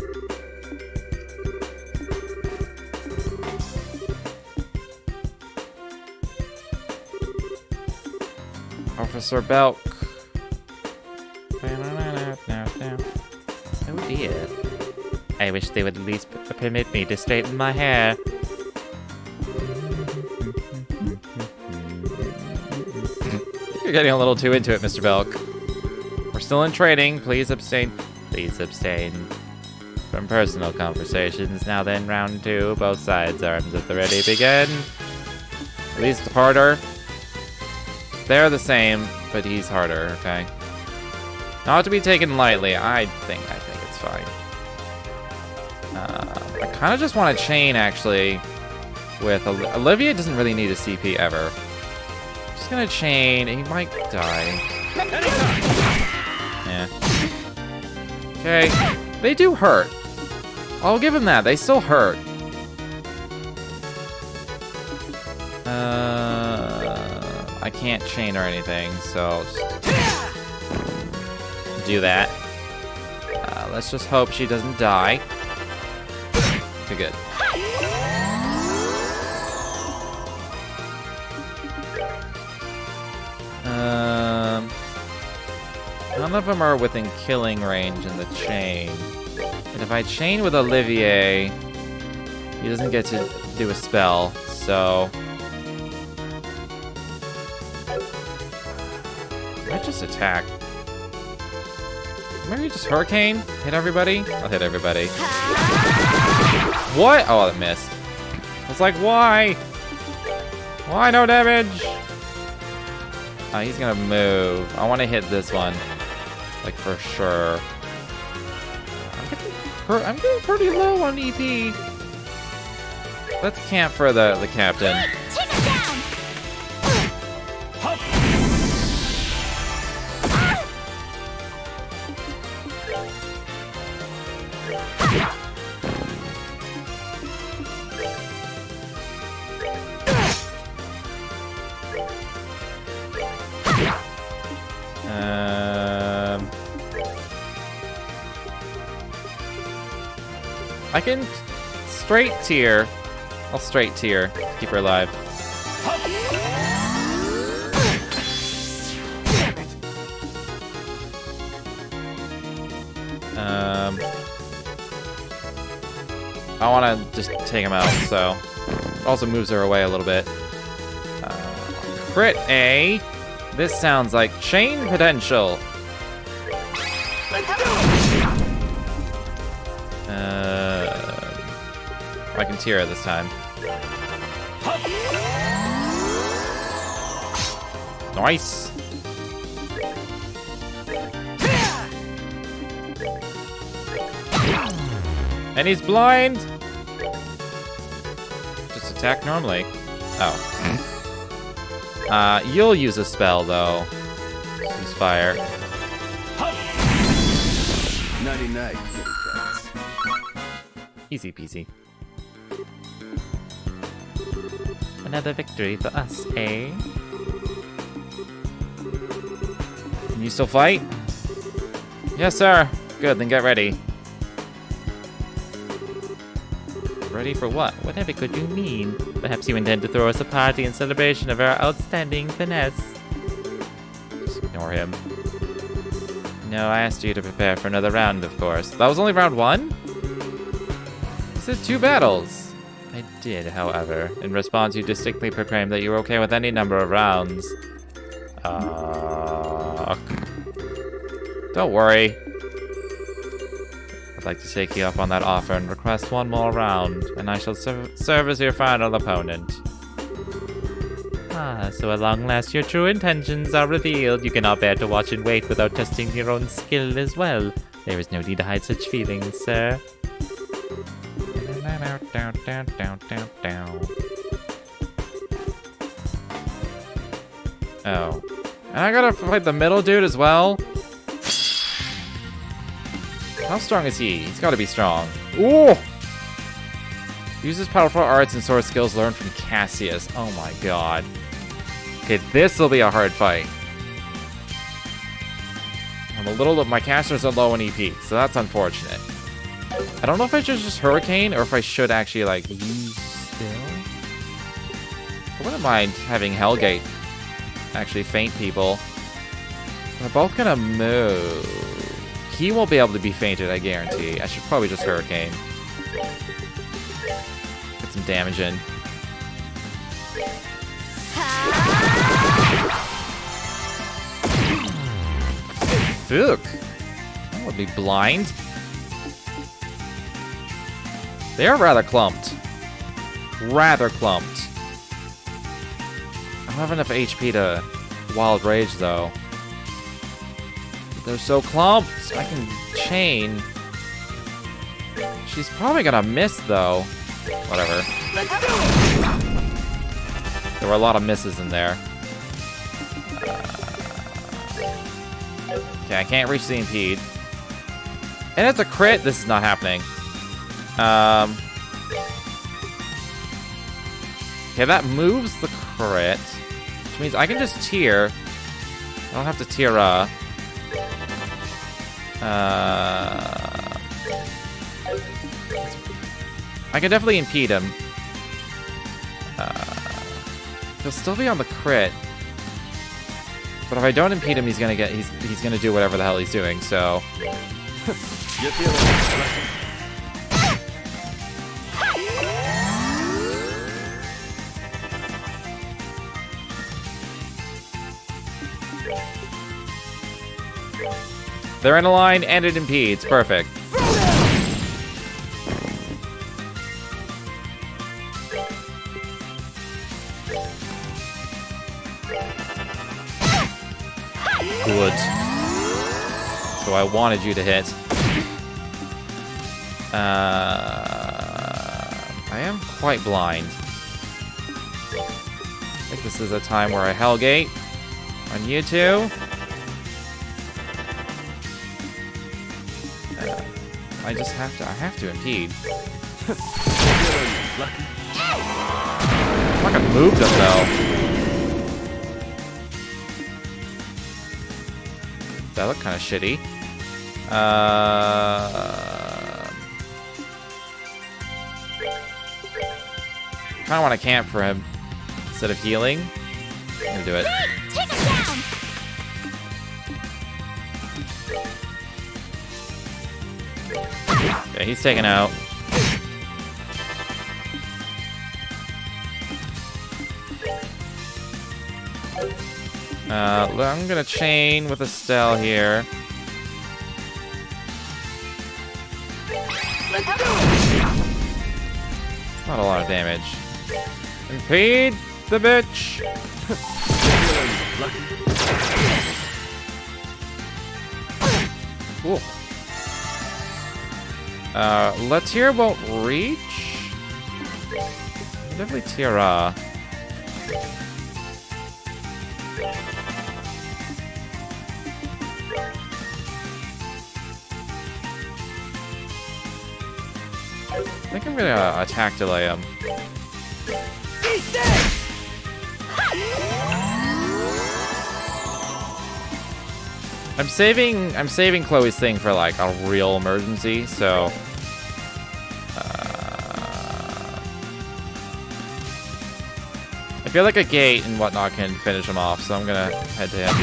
Officer Belk. Oh dear. I wish they would at least permit me to straighten my hair. You're getting a little too into it, Mr. Belk. We're still in training. Please abstain. Please abstain from personal conversations. Now then, round 2. Both sides, arms at the ready, begin. At least harder. They're the same, but he's harder, okay? Not to be taken lightly. I think it's fine. I kind of just want to chain, actually, with... Olivia doesn't really need a CP ever. Just gonna chain. He might die. Yeah. Okay. They do hurt. I'll give him that. They still hurt. I can't chain or anything, so I'll just do that. Let's just hope she doesn't die. Okay, good. None of them are within killing range in the chain. And if I chain with Olivier, he doesn't get to do a spell, so... I just attack. Maybe just Hurricane? Hit everybody? I'll hit everybody. What? Oh, it missed. I was like, why? Why no damage? Oh, he's gonna move. I want to hit this one. Like, for sure. I'm getting pretty low on EP. Let's camp for the captain. Take him down. I can straight tier. I'll straight tier. Keep her alive. I want to just take him out, so also moves her away a little bit. Crit A. This sounds like chain potential. I can tier it this time. Nice. And he's blind. Just attack normally. Oh. You'll use a spell though. Use fire. 99. Easy peasy. Another victory for us, eh? Can you still fight? Yes, sir. Good, then get ready. Ready for what? Whatever could you mean? Perhaps you intend to throw us a party in celebration of our outstanding finesse. Just ignore him. No, I asked you to prepare for another round, of course. That was only round 1? You said 2 battles. I did, however. In response, you distinctly proclaimed that you were okay with any number of rounds. Don't worry. I'd like to take you up on that offer and request one more round, and I shall serve as your final opponent. Ah, so at long last your true intentions are revealed. You cannot bear to watch and wait without testing your own skill as well. There is no need to hide such feelings, sir. Oh. And I gotta fight the middle dude as well? How strong is he? He's gotta be strong. Ooh! Uses powerful arts and sword skills learned from Cassius. Oh my god. Okay, this will be a hard fight. I'm a little... My casters are low in EP, so that's unfortunate. I don't know if I should just Hurricane or if I should actually, like, use Still. I wouldn't mind having Hellgate actually feint people. They're both gonna move. He won't be able to be feinted, I guarantee. I should probably just Hurricane. Get some damage in. Fuck. That would be blind. They are rather clumped. Rather clumped. I don't have enough HP to Wild Rage, though. They're so clumped. I can chain. She's probably gonna miss, though. Whatever. There were a lot of misses in there. Okay, I can't reach the impede. And it's a crit. This is not happening. Okay, that moves the crit. Which means I can just tier. I don't have to tier I can definitely impede him. He'll still be on the crit. But if I don't impede him, he's gonna get he's gonna do whatever the hell he's doing, so. They're in a line and it impedes. Perfect. Good. So I wanted you to hit. I am quite blind. I think this is a time where I Hellgate on you two. I just have to impede. Fucking moved him though. That looked kind of shitty. Kind of want to camp for him instead of healing. I'm gonna do it. Take him down. Okay, he's taken out. I'm gonna chain with Estelle here. It's not a lot of damage. Impede the bitch! Cool. Latier won't reach? Definitely Tiara. I think I'm gonna attack delay him. I'm saving Chloe's thing for like a real emergency, so I feel like a gate and whatnot can finish him off, so I'm gonna head to him.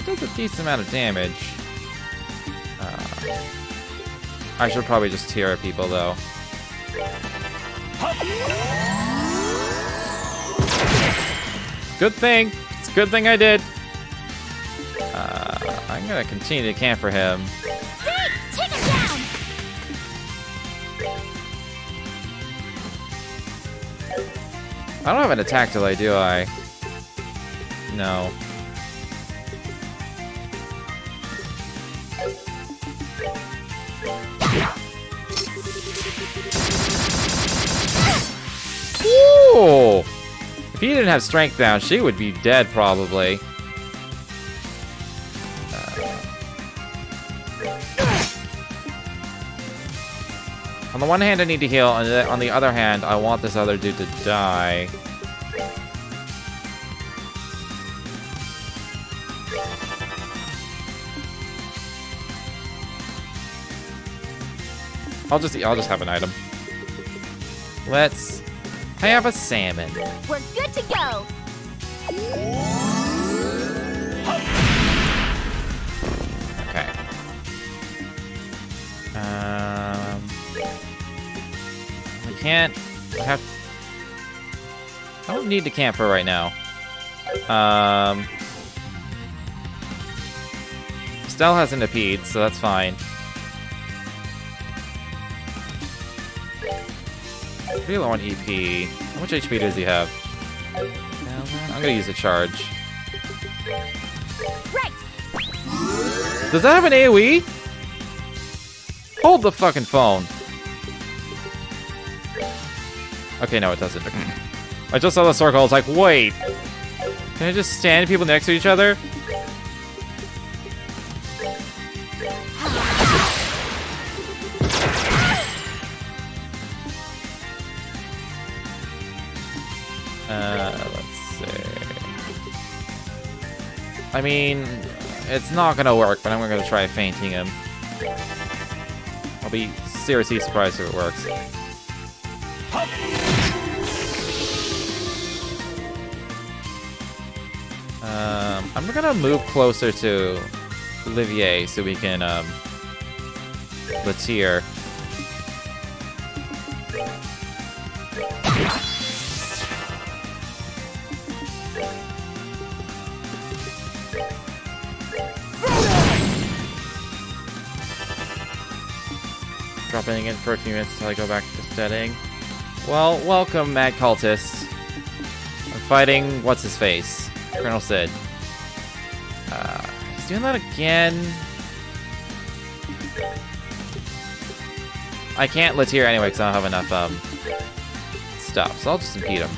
It does a decent amount of damage. I should probably just tier people though. Good thing. It's a good thing I did. I'm gonna continue to camp for him. Take him down. I don't have an attack delay, do I? No. Ooh! If he didn't have strength down, she would be dead probably. On the one hand, I need to heal, and on the other hand, I want this other dude to die. I'll just have an item. Let's have a salmon. We're good to go. Okay. We can't. I don't need the camper right now. Stell hasn't appeared, so that's fine. Pretty low on EP. How much HP does he have? I'm gonna use a charge. Right. Does that have an AoE? Hold the fucking phone. Okay, no, it doesn't. I just saw the circle. I was like, wait. Can I just stand people next to each other? Let's see. I mean, it's not gonna work, but I'm gonna try fainting him. I'll be seriously surprised if it works. I'm gonna move closer to Olivier so we can, Latier. Dropping in for a few minutes until I go back to studying. Well, welcome, Mad Cultists. I'm fighting what's-his-face? Colonel Sid. He's doing that again. I can't Latier anyway because I don't have enough stuff, so I'll just impede him.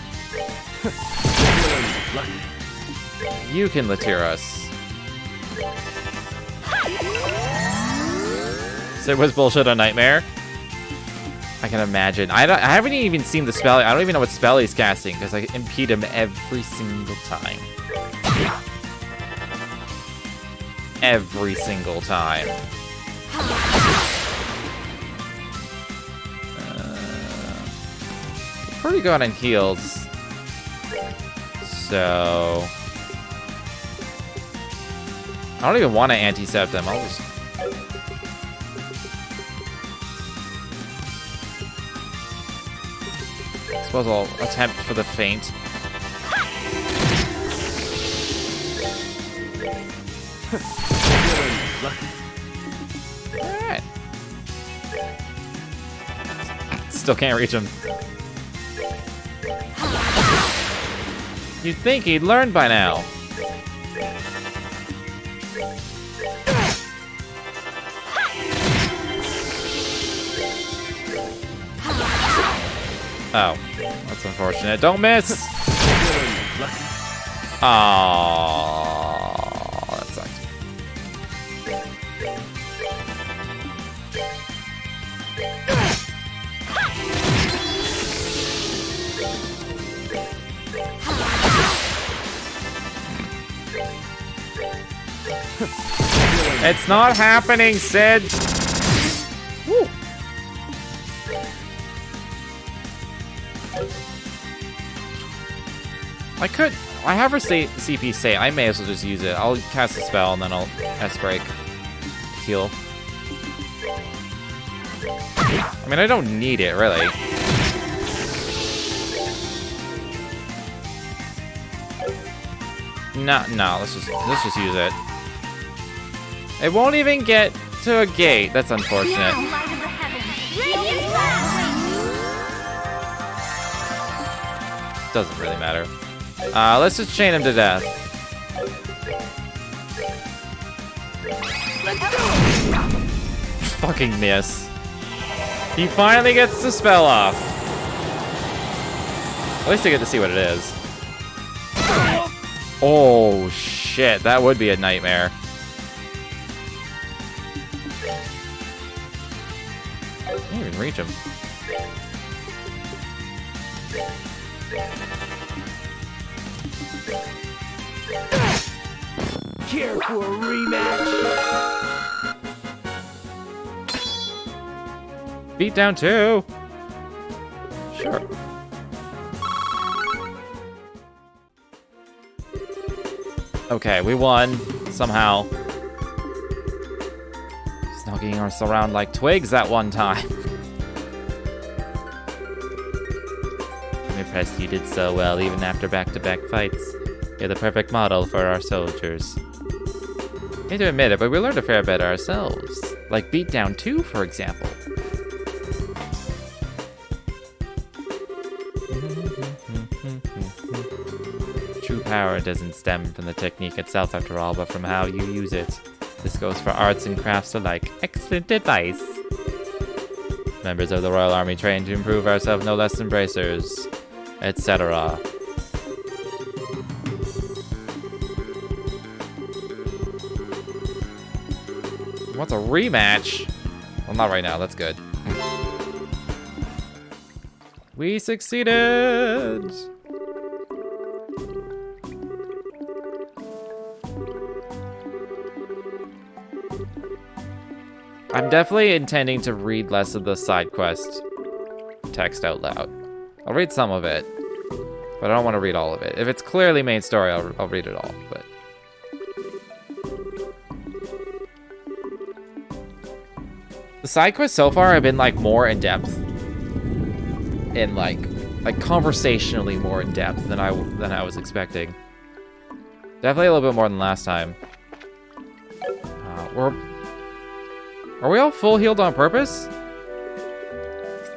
You can Latier us. Sid was bullshit on Nightmare. I can imagine. I haven't even seen the spell. I don't even know what spell he's casting because I impede him every single time. Every single time. Pretty good on heals. So I don't even want to anti-sept him. I'll just. I suppose I'll attempt for the feint. Alright. Still can't reach him. You'd think he'd learn by now. Oh, that's unfortunate. Don't miss! Aww, that sucked. It's not happening, Sid! Woo. I have her CP say, I may as well just use it. I'll cast a spell and then I'll S-break. Heal. I mean, I don't need it, really. No, let's just use it. It won't even get to a gate. That's unfortunate. Now, light of the heavens, radiant doesn't really matter. Let's just chain him to death. Fucking miss. He finally gets the spell off. At least I get to see what it is. Oh shit, that would be a nightmare. I can't even reach him. Care for a rematch? Beat down 2. Sure. Okay, we won somehow. Just knocking us around like twigs that one time. I'm impressed you did so well even after back-to-back fights. You're the perfect model for our soldiers. Hate to admit it, but we learned a fair bit ourselves. Like Beatdown 2, for example. True power doesn't stem from the technique itself after all, but from how you use it. This goes for arts and crafts alike. Excellent advice. Members of the Royal Army train to improve ourselves no less than bracers, etc. What's a rematch? Well, not right now. That's good. We succeeded! I'm definitely intending to read less of the side quest text out loud. I'll read some of it, but I don't want to read all of it. If it's clearly main story, I'll read it all, but... The side quests so far have been, like, more in-depth. And, like conversationally more in-depth than I was expecting. Definitely a little bit more than last time. Are we all full healed on purpose?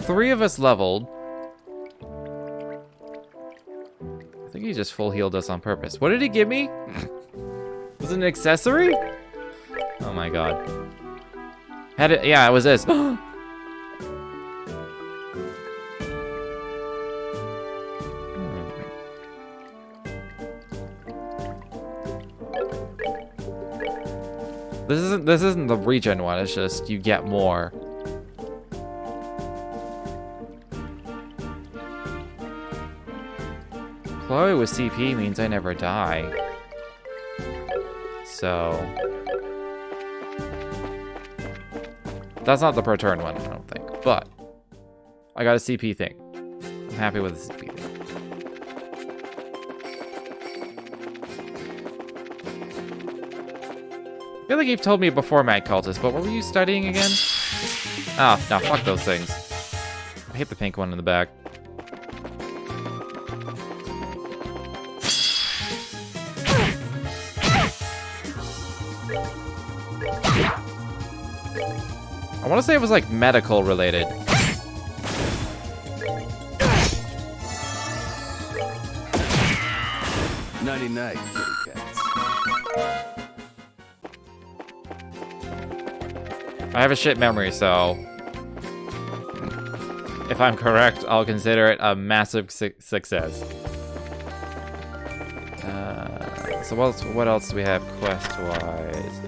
3 of us leveled. I think he just full healed us on purpose. What did he give me? Was it an accessory? Oh my god. Had it? Yeah, it was this. This isn't the regen one, it's just you get more. Chloe with CP means I never die. So... That's not the per turn one, I don't think. But, I got a CP thing. I'm happy with the CP thing. I feel like you've told me before, Mad Cultist, but what were you studying again? Oh, no, fuck those things. I hate the pink one in the back. I want to say it was like medical related. Nighty-night, kitty cats. I have a shit memory, so if I'm correct, I'll consider it a massive success. So what else do we have quest-wise?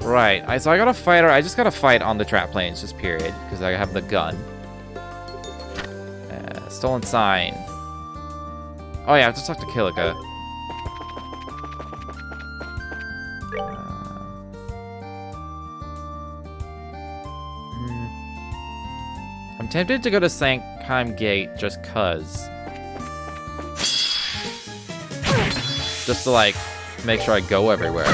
Right, so I got a fighter. I just got to fight on the trap planes, just period, because I have the gun. Stolen sign. Oh yeah, I have to talk to Kilika. I'm tempted to go to Sankheim Gate just cuz. Just to like make sure I go everywhere.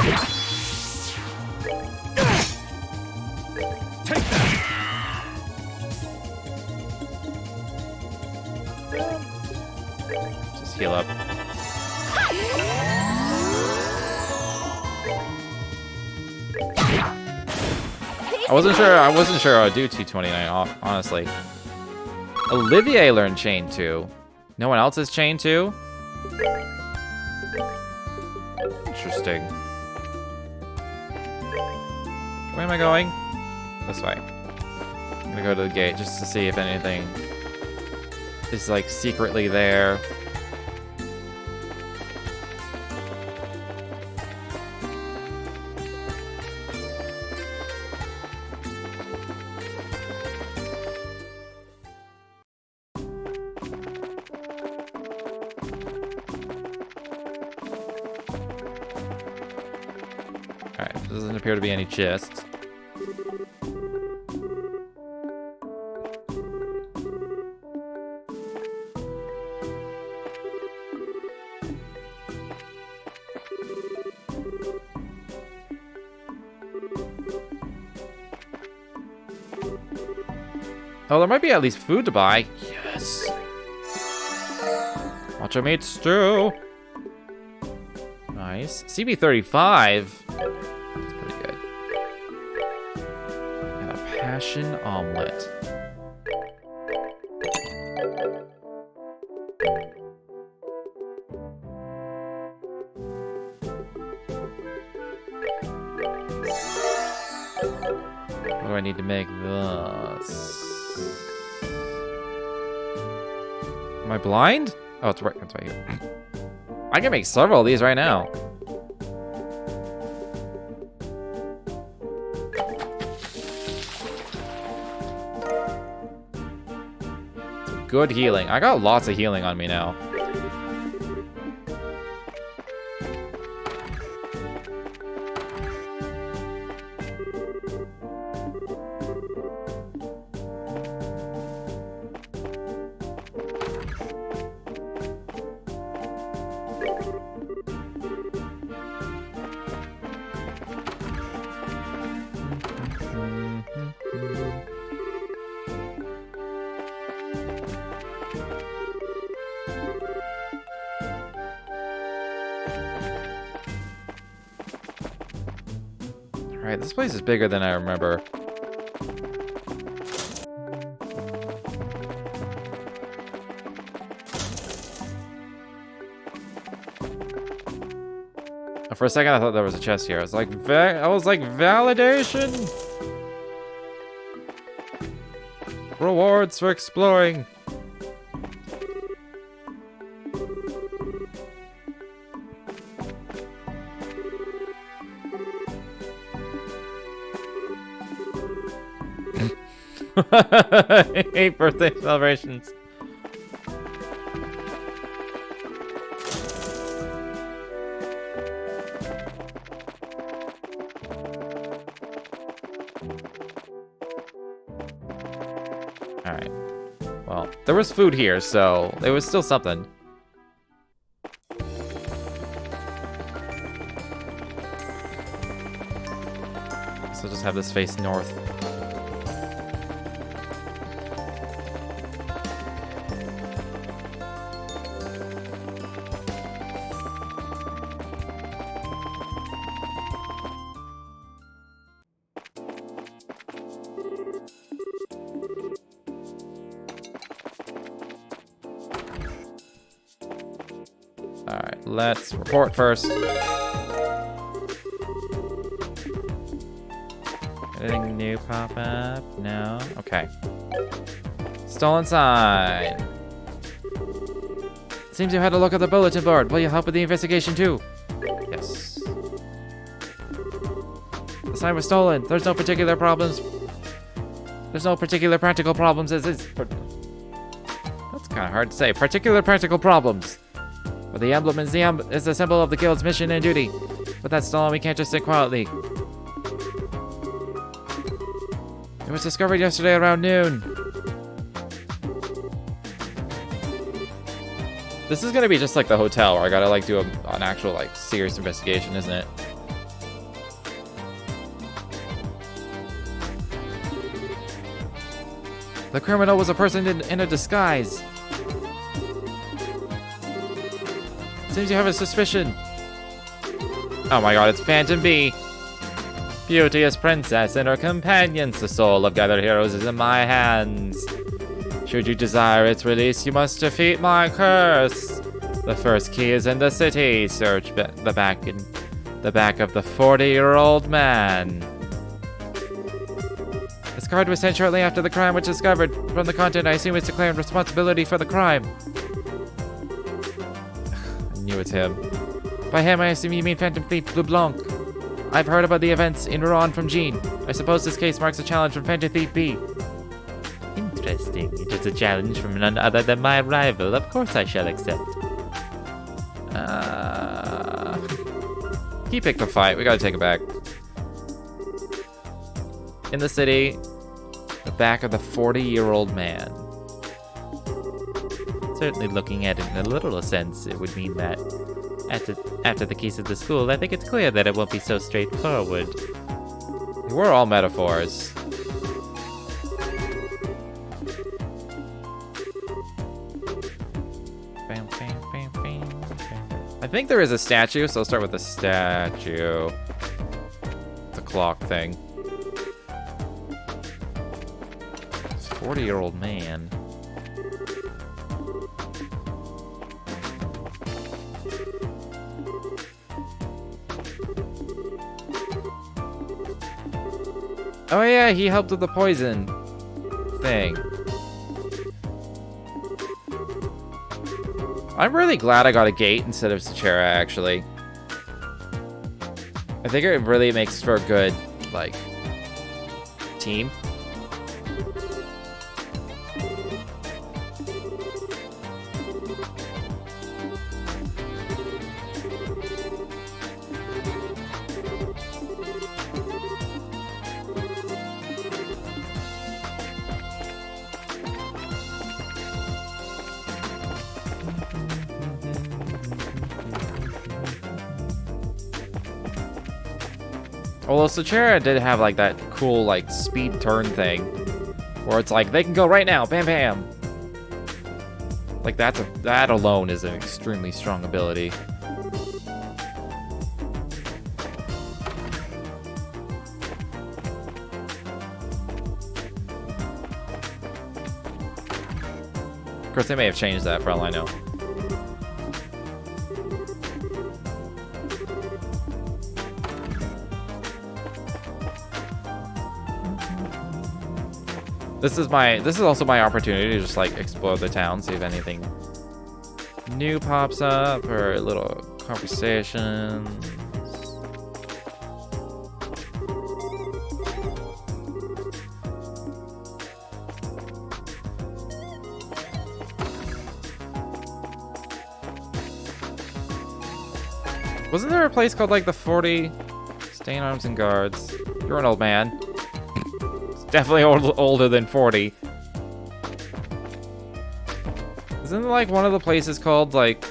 Take that. Just heal up. I wasn't sure I would do 229 off, honestly. Olivier learned Chain 2. No one else is chained too? Interesting. Where am I going? This way. I'm gonna go to the gate just to see if anything is like secretly there. Alright, there doesn't appear to be any chests. Oh, there might be at least food to buy. Yes. Watch your meat stew. Nice. CB35. That's pretty good. And a passion omelet. What do I need to make this? Am I blind? Oh, it's right here. I can make several of these right now. Good healing. I got lots of healing on me now. Alright, this place is bigger than I remember. For a second, I thought there was a chest here. I was like, validation! Rewards for exploring! I hate birthday celebrations. Alright. Well, there was food here, so it was still something. So just have this face north. Alright, let's report first. Anything new pop up? No? Okay. Stolen sign. Seems you had a look at the bulletin board. Will you help with the investigation too? Yes. The sign was stolen. There's no particular problems. There's no particular practical problems. That's kind of hard to say. Particular practical problems. But the emblem is the symbol of the guild's mission and duty. But that's stolen. We can't just sit quietly. It was discovered yesterday around noon. This is gonna be just like the hotel where I gotta like do an actual like serious investigation, isn't it? The criminal was a person in a disguise. Seems you have a suspicion. Oh my god, it's Phantom Bee. Beauteous princess and her companions. The soul of gathered heroes is in my hands. Should you desire its release, you must defeat my curse. The first key is in the city. Search the back of the 40-year-old man. This card was sent shortly after the crime was discovered. From the content, I assume it's declaring responsibility for the crime. I knew it's him. By him, I assume you mean Phantom Thief LeBlanc. I've heard about the events in Rouen from Jean. I suppose this case marks a challenge from Phantom Thief B. Interesting. It is a challenge from none other than my rival. Of course I shall accept. He picked the fight. We gotta take it back. In the city, the back of the 40-year-old man. Certainly looking at it in a literal sense, it would mean that after the case of the school, I think it's clear that it won't be so straightforward. We're all metaphors. I think there is a statue, so I'll start with the statue. It's a clock thing. This 40-year-old man. Oh yeah, he helped with the poison thing. I'm really glad I got a gate instead of Sechera, actually. I think it really makes for a good, like, team. Although Sechera did have like that cool like speed turn thing, where it's like they can go right now, bam bam. Like that alone is an extremely strong ability. Of course, they may have changed that for all I know. This is also my opportunity to just like explore the town, see if anything new pops up or little conversations. Wasn't there a place called like the 40 Staying Arms and Guards? You're an old man. Definitely older than 40. Isn't like one of the places called like...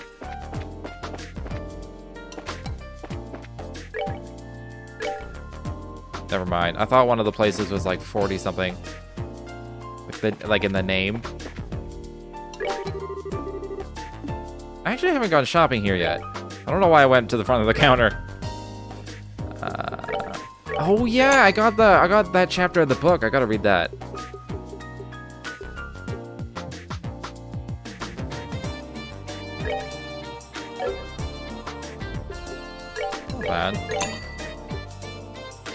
Never mind. I thought one of the places was like 40 something. Like in the name. I actually haven't gone shopping here yet. I don't know why I went to the front of the counter. Oh yeah, I got that chapter of the book. I gotta read that. Hold on.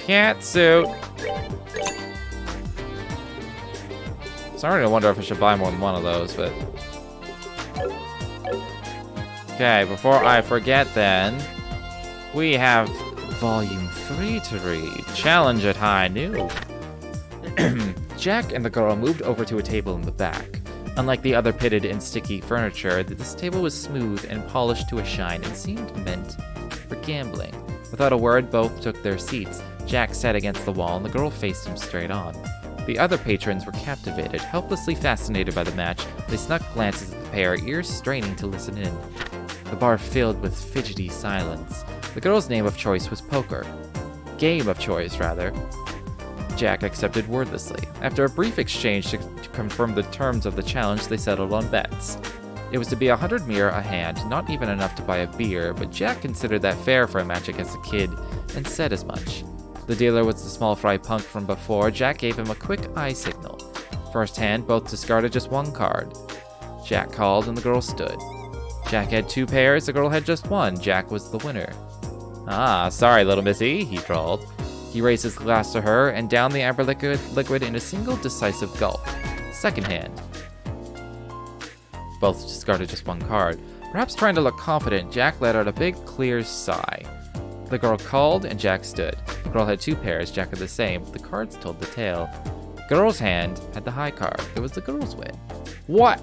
Cat suit. Starting to wonder if I should buy more than one of those, but okay. Before I forget, then we have Volume 3 to read. Challenge at high noon. Jack and the girl moved over to a table in the back. Unlike the other pitted and sticky furniture, this table was smooth and polished to a shine and seemed meant for gambling. Without a word, both took their seats. Jack sat against the wall and the girl faced him straight on. The other patrons were captivated, helplessly fascinated by the match. They snuck glances at the pair, ears straining to listen in. The bar filled with fidgety silence. The girl's name of choice was poker. Game of choice, rather. Jack accepted wordlessly. After a brief exchange to confirm the terms of the challenge, they settled on bets. It was to be 100 mire a hand, not even enough to buy a beer, but Jack considered that fair for a match against a kid, and said as much. The dealer was the small fry punk from before. Jack gave him a quick eye signal. First hand, both discarded just one card. Jack called and the girl stood. Jack had 2 pairs, the girl had just 1. Jack was the winner. Ah, sorry, little missy, he drawled. He raised his glass to her and downed the amber liquid in a single decisive gulp. Second hand. Both discarded just 1 card. Perhaps trying to look confident, Jack let out a big, clear sigh. The girl called and Jack stood. The girl had 2 pairs, Jack had the same. The cards told the tale. Girl's hand had the high card. It was the girl's win. What?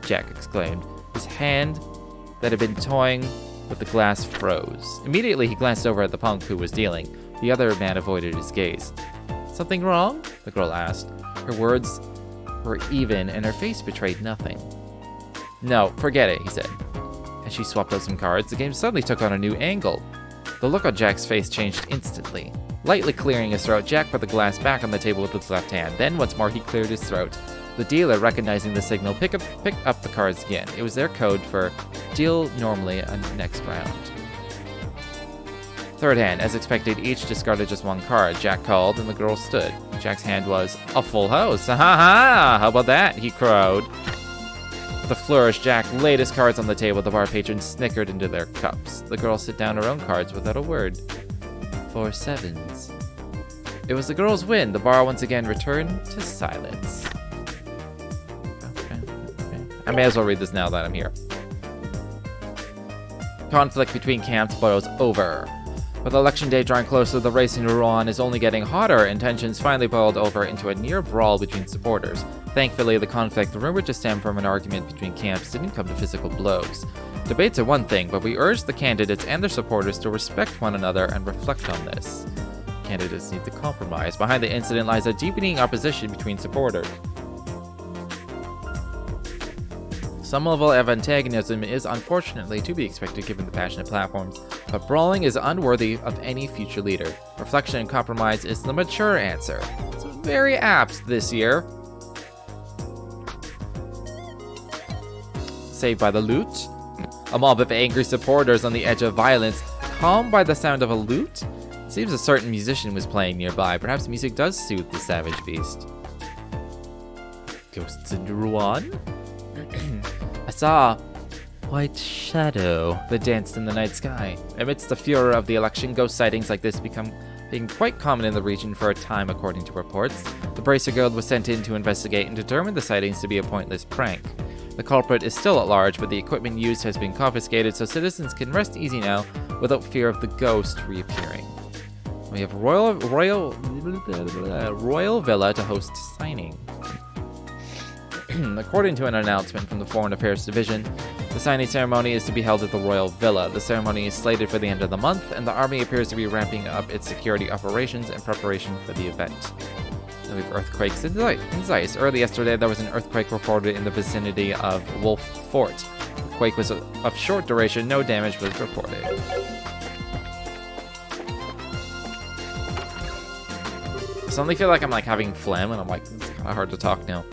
Jack exclaimed. His hand that had been toying with the glass froze. Immediately, he glanced over at the punk who was dealing. The other man avoided his gaze. Something wrong? The girl asked. Her words were even, and her face betrayed nothing. No, forget it, he said. As she swapped out some cards, the game suddenly took on a new angle. The look on Jack's face changed instantly. Lightly clearing his throat, Jack put the glass back on the table with his left hand. Then, once more, he cleared his throat. The dealer, recognizing the signal, picked up the cards again. It was their code for deal normally on next round. Third hand, as expected, each discarded just 1 card. Jack called, and the girl stood. Jack's hand was a full house. Ha ha! How about that? He crowed. With a flourish, Jack laid his cards on the table. The bar patrons snickered into their cups. The girl set down her own cards without a word. 4 sevens. It was the girl's win. The bar once again returned to silence. Okay. I may as well read this now that I'm here. Conflict between camps boils over. With Election Day drawing closer, the race in Rouen is only getting hotter, and tensions finally boiled over into a near brawl between supporters. Thankfully, the conflict, rumored to stem from an argument between camps, didn't come to physical blows. Debates are one thing, but we urge the candidates and their supporters to respect one another and reflect on this. Candidates need to compromise. Behind the incident lies a deepening opposition between supporters. Some level of antagonism is unfortunately to be expected given the passionate platforms, but brawling is unworthy of any future leader. Reflection and compromise is the mature answer. It's very apt this year. Saved by the lute. A mob of angry supporters on the edge of violence, calmed by the sound of a lute? It seems a certain musician was playing nearby. Perhaps music does soothe the savage beast. Ghosts in Rouen? I saw a white shadow that danced in the night sky. Amidst the furor of the election, ghost sightings like this being quite common in the region for a time, according to reports. The Bracer Guild was sent in to investigate and determined the sightings to be a pointless prank. The culprit is still at large, but the equipment used has been confiscated, so citizens can rest easy now without fear of the ghost reappearing. We have Royal Villa to host signing. According to an announcement from the Foreign Affairs Division, the signing ceremony is to be held at the Royal Villa. The ceremony is slated for the end of the month, and the army appears to be ramping up its security operations in preparation for the event. Then we have earthquakes in Zeiss. Early yesterday, there was an earthquake reported in the vicinity of Wolf Fort. The quake was of short duration. No damage was reported. I suddenly feel like I'm like having phlegm, and I'm like, it's kind of hard to talk now.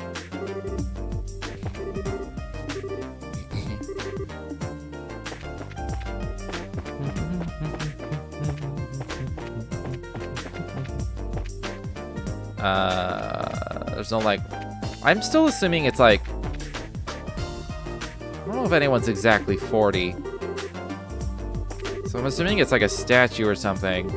There's no like, I'm still assuming it's like, I don't know if anyone's exactly 40. So I'm assuming it's like a statue or something.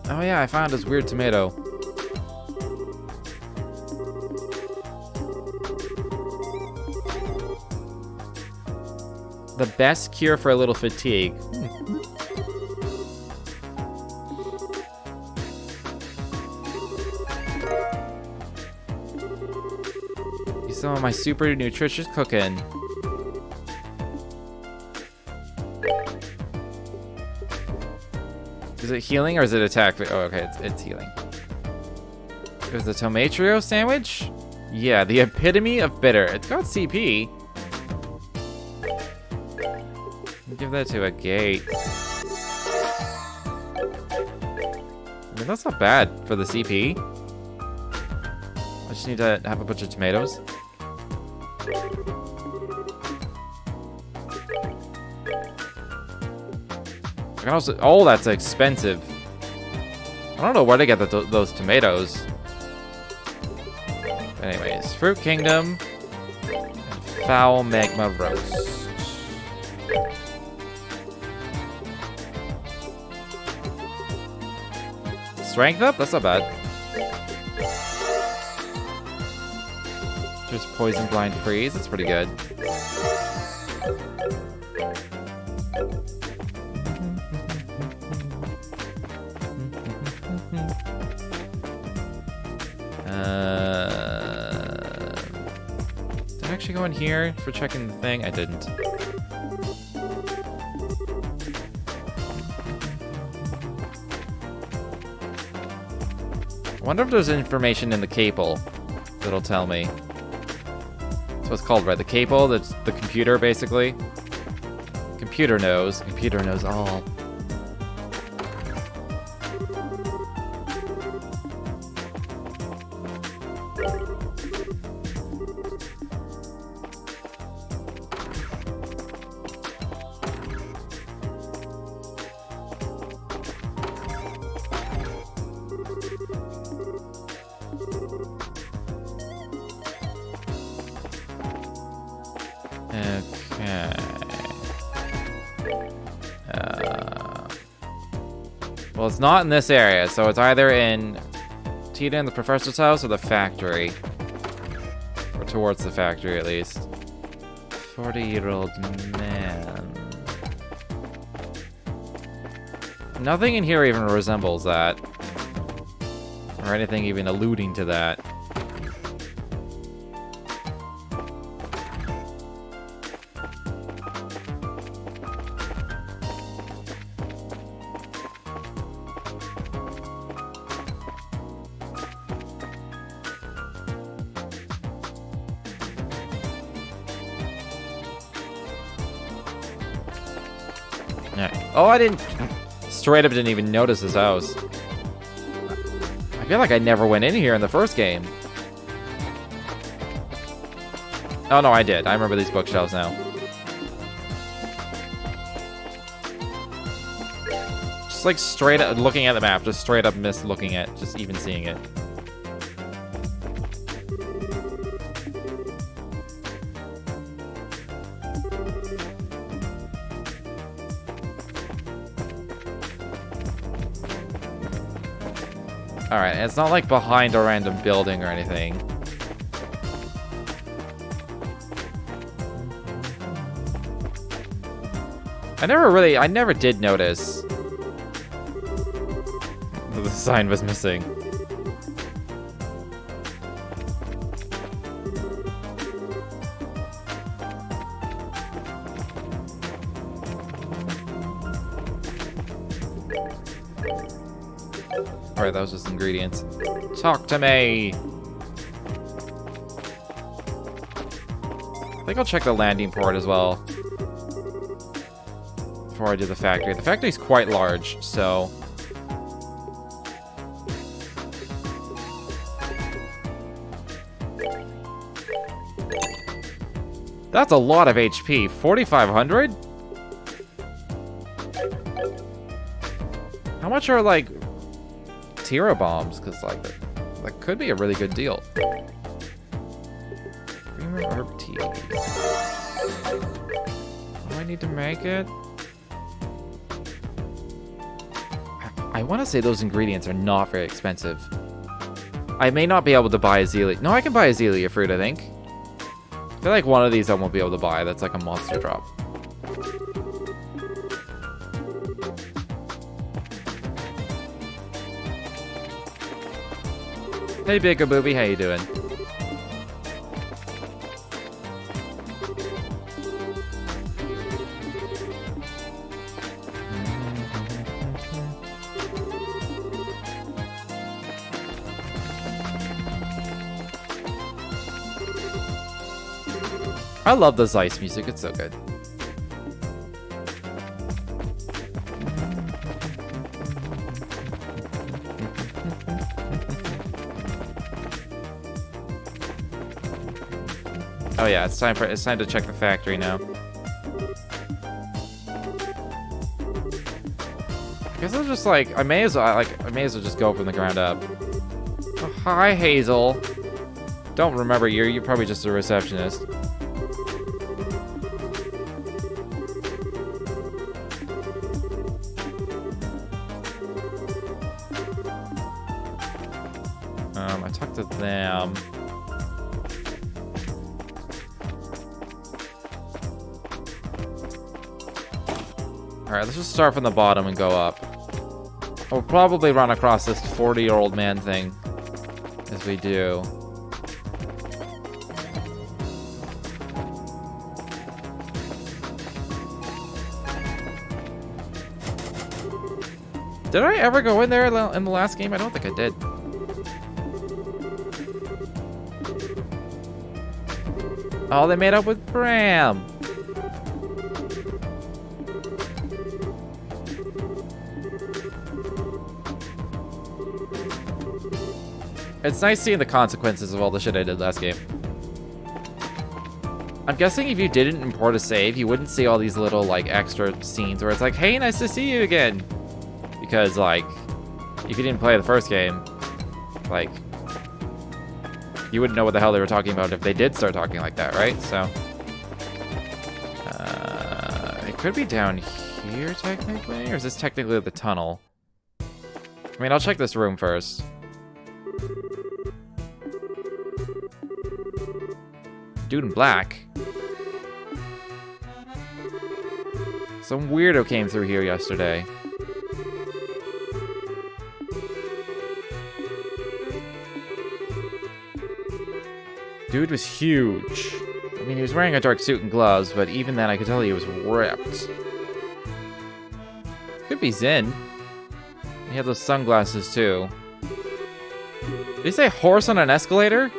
Oh yeah, I found this weird tomato. The best cure for a little fatigue. Use some of my super nutritious cooking. Is it healing or is it attack? Oh, okay, it's healing. It was the tomatrio sandwich? Yeah, the epitome of bitter. It's got CP. Give that to a gate. And That's not bad for the CP. I just need to have a bunch of tomatoes. I can also... Oh, that's expensive. I don't know where to get those tomatoes. Anyways, Fruit Kingdom. And Foul Magma Roast. Strength up? That's not bad. Just Poison Blind Freeze. That's pretty good. Did I actually go in here for checking the thing? I didn't. I wonder if there's information in the cable that'll tell me. That's what it's called, right? The cable, that's the computer, basically. Computer knows. Computer knows all. Okay. Well, it's not in this area, so it's either in Tina and the professor's house or the factory. Or towards the factory, at least. 40-year-old man. Nothing in here even resembles that. Or anything even alluding to that. Oh, I didn't... Straight up didn't even notice his house. I feel like I never went in here in the first game. Oh, no, I did. I remember these bookshelves now. Just like straight up looking at the map. Just straight up missed looking at... Just even seeing it. Alright, it's not like behind a random building or anything. I never did notice that the sign was missing. Alright, that was just ingredients. Talk to me! I think I'll check the landing port as well. Before I do the factory. The factory's quite large, so... That's a lot of HP. 4,500? How much are, like... Tira bombs, because like that could be a really good deal. Creamer herb tea. Do I need to make it? I want to say those ingredients are not very expensive. I may not be able to buy a Zelia. No, I can buy a Zelia fruit, I think. I feel like one of these I won't be able to buy. That's like a monster drop. Hey, Bigger Booby, how you doing? I love the Zeiss music, it's so good. Oh yeah, it's time to check the factory now. I guess I'll just like I may as well just go from the ground up. Oh, hi Hazel. Don't remember you. You're probably just a receptionist. I talked to them. Alright, let's just start from the bottom and go up. We'll probably run across this 40-year-old man thing as we do. Did I ever go in there in the last game? I don't think I did. Oh, they made up with Bram. It's nice seeing the consequences of all the shit I did last game. I'm guessing if you didn't import a save, you wouldn't see all these little, like, extra scenes where it's like, hey, nice to see you again. Because, like, if you didn't play the first game, like, you wouldn't know what the hell they were talking about if they did start talking like that, right? So, it could be down here, technically? Or is this technically the tunnel? I mean, I'll check this room first. Dude in black. Some weirdo came through here yesterday. Dude was huge. I mean, he was wearing a dark suit and gloves, but even then I could tell he was ripped. Could be Zen. He had those sunglasses too. Did he say horse on an escalator?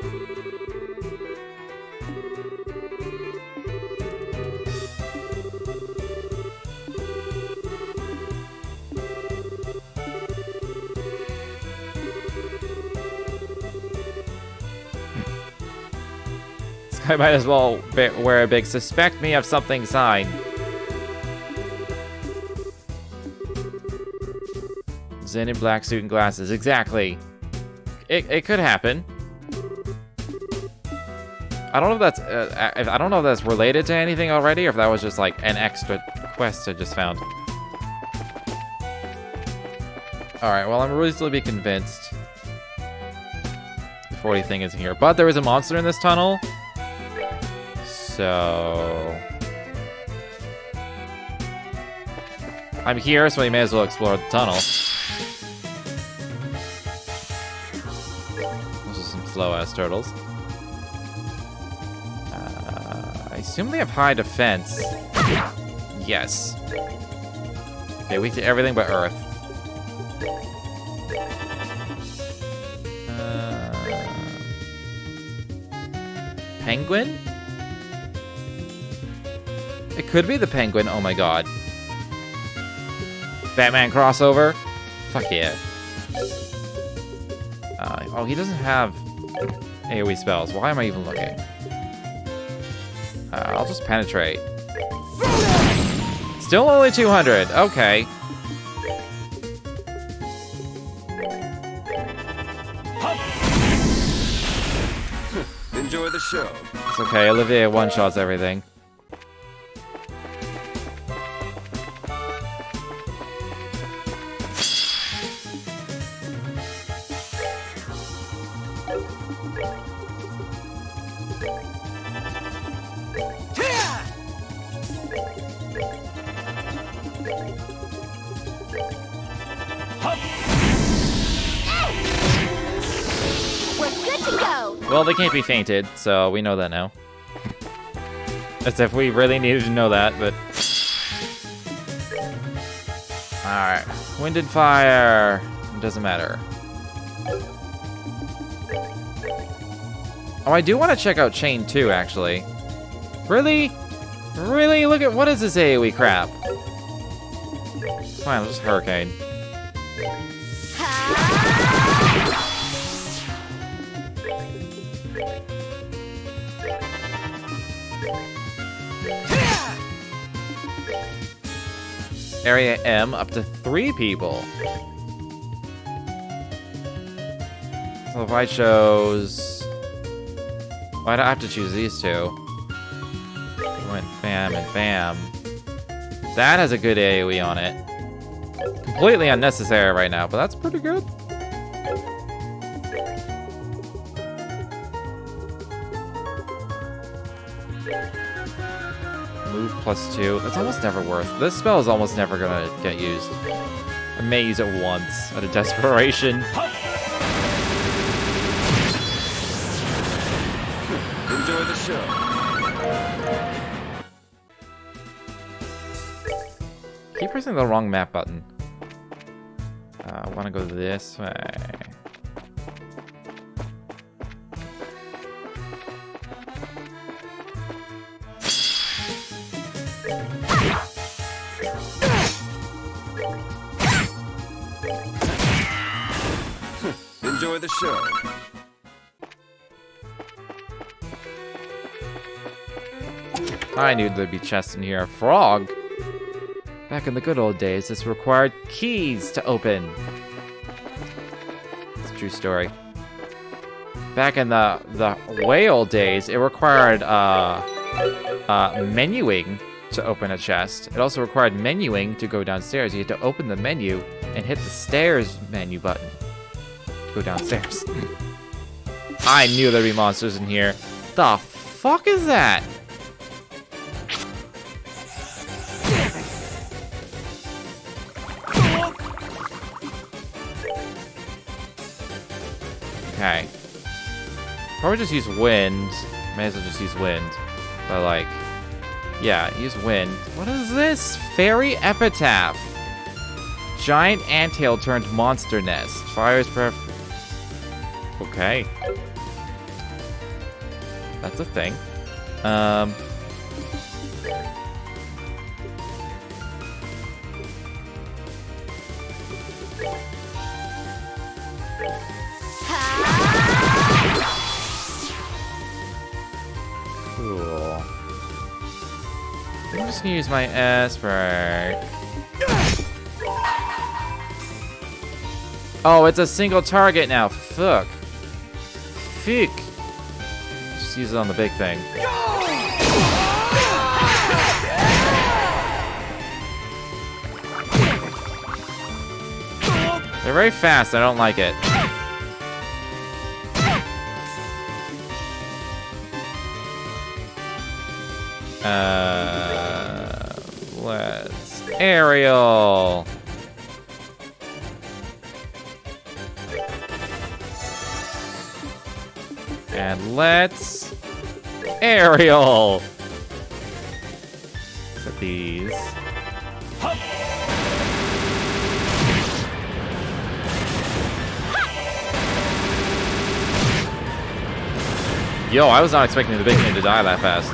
I might as well wear a big "suspect me of something" sign. Zen in black suit and glasses. Exactly. It could happen. I don't know if that's I don't know if that's related to anything already, or if that was just like an extra quest I just found. All right. Well, I'm reasonably convinced the 40 thing isn't here, but there is a monster in this tunnel. So I'm here, so we may as well explore the tunnel. Those are some slow-ass turtles. I assume they have high defense. Yes. Okay, weak to everything but earth. Penguin? It could be the penguin. Oh my god. Batman crossover? Fuck yeah. Oh, he doesn't have AoE spells. Why am I even looking? I'll just penetrate. Still only 200. Okay. Enjoy the show. It's okay. Olivia one-shots everything. Well, they can't be fainted, so we know that now. As if we really needed to know that, but... Alright. Wind and fire. It doesn't matter. Oh, I do want to check out Chain 2, actually. Really? Really? Look at... What is this AoE crap? Fine, just Hurricane. Area M, up to 3 people. So if I chose... Why'd I have to choose these two? Went bam and bam. That has a good AoE on it. Completely unnecessary right now, but that's pretty good. Move +2. That's almost never worth. This spell is almost never gonna get used. I may use it once out of desperation. Enjoy the show. Keep pressing the wrong map button. I want to go this way. Enjoy the show. I knew there'd be chests in here. Frog? Back in the good old days, this required keys to open. It's a true story. Back in the way old days, it required menuing to open a chest. It also required menuing to go downstairs. You had to open the menu and hit the stairs menu button to go downstairs. I knew there'd be monsters in here. The fuck is that? Okay. Probably just use wind. May as well just use wind. But like, yeah, use wind. What is this? Fairy epitaph. Giant anthill turned monster nest. Fires okay. That's a thing. Cool. I'm just gonna use my S-Break. Oh, it's a single target now. Fuck. Fuck. Just use it on the big thing. They're very fast. I don't like it. Let's aerial. And let's aerial. Set these. Yo, I was not expecting the big thing to die that fast.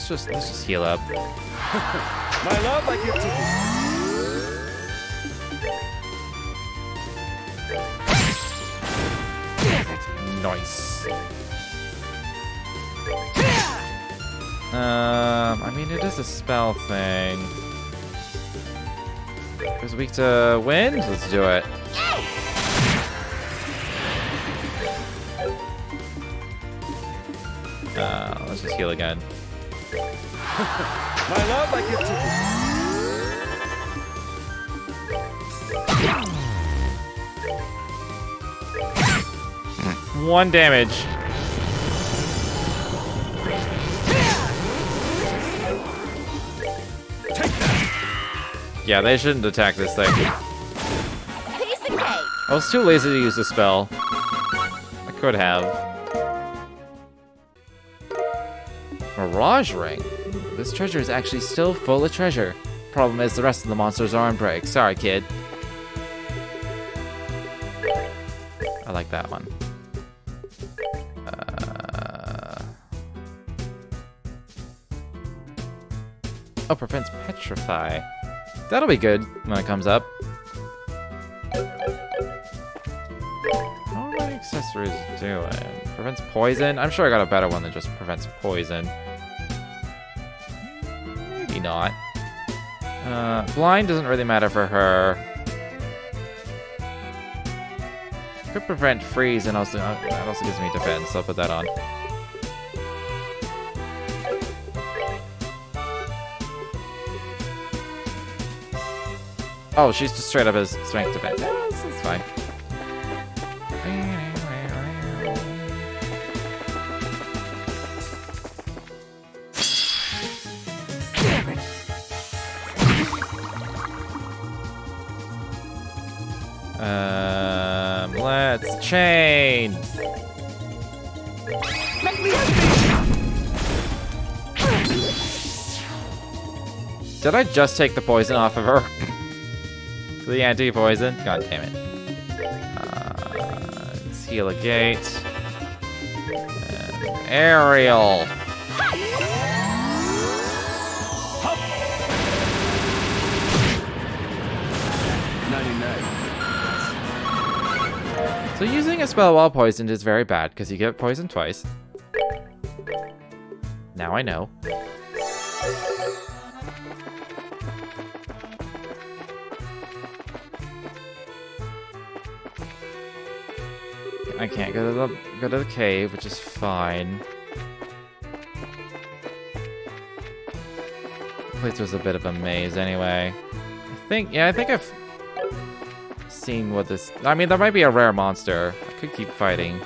Let's just heal up. My love, I give to you. Nice. I mean, it is a spell thing. It's weak to wind? Let's do it. Let's just heal again. My love, I give to you. 1 damage. Yeah, they shouldn't attack this thing. Piece of cake. I was too lazy to use the spell. I could have. Mirage ring. This treasure is actually still full of treasure. Problem is, the rest of the monsters are on break. Sorry, kid. I like that one. Oh, prevents petrify. That'll be good when it comes up. How am I accessories doing? Prevents poison? I'm sure I got a better one than just prevents poison. Maybe not. Blind doesn't really matter for her. Could prevent freeze and also that also gives me defense, so I'll put that on. Oh, she's just straight up as strength defense. Yeah, that's fine. Let's chain. Did I just take the poison off of her? The anti-poison? God damn it. Let's heal a gate. And aerial. So using a spell while poisoned is very bad, because you get poisoned twice. Now I know. I can't go to the cave, which is fine. The place was a bit of a maze anyway. I think I've seen what this... I mean, that might be a rare monster. I could keep fighting.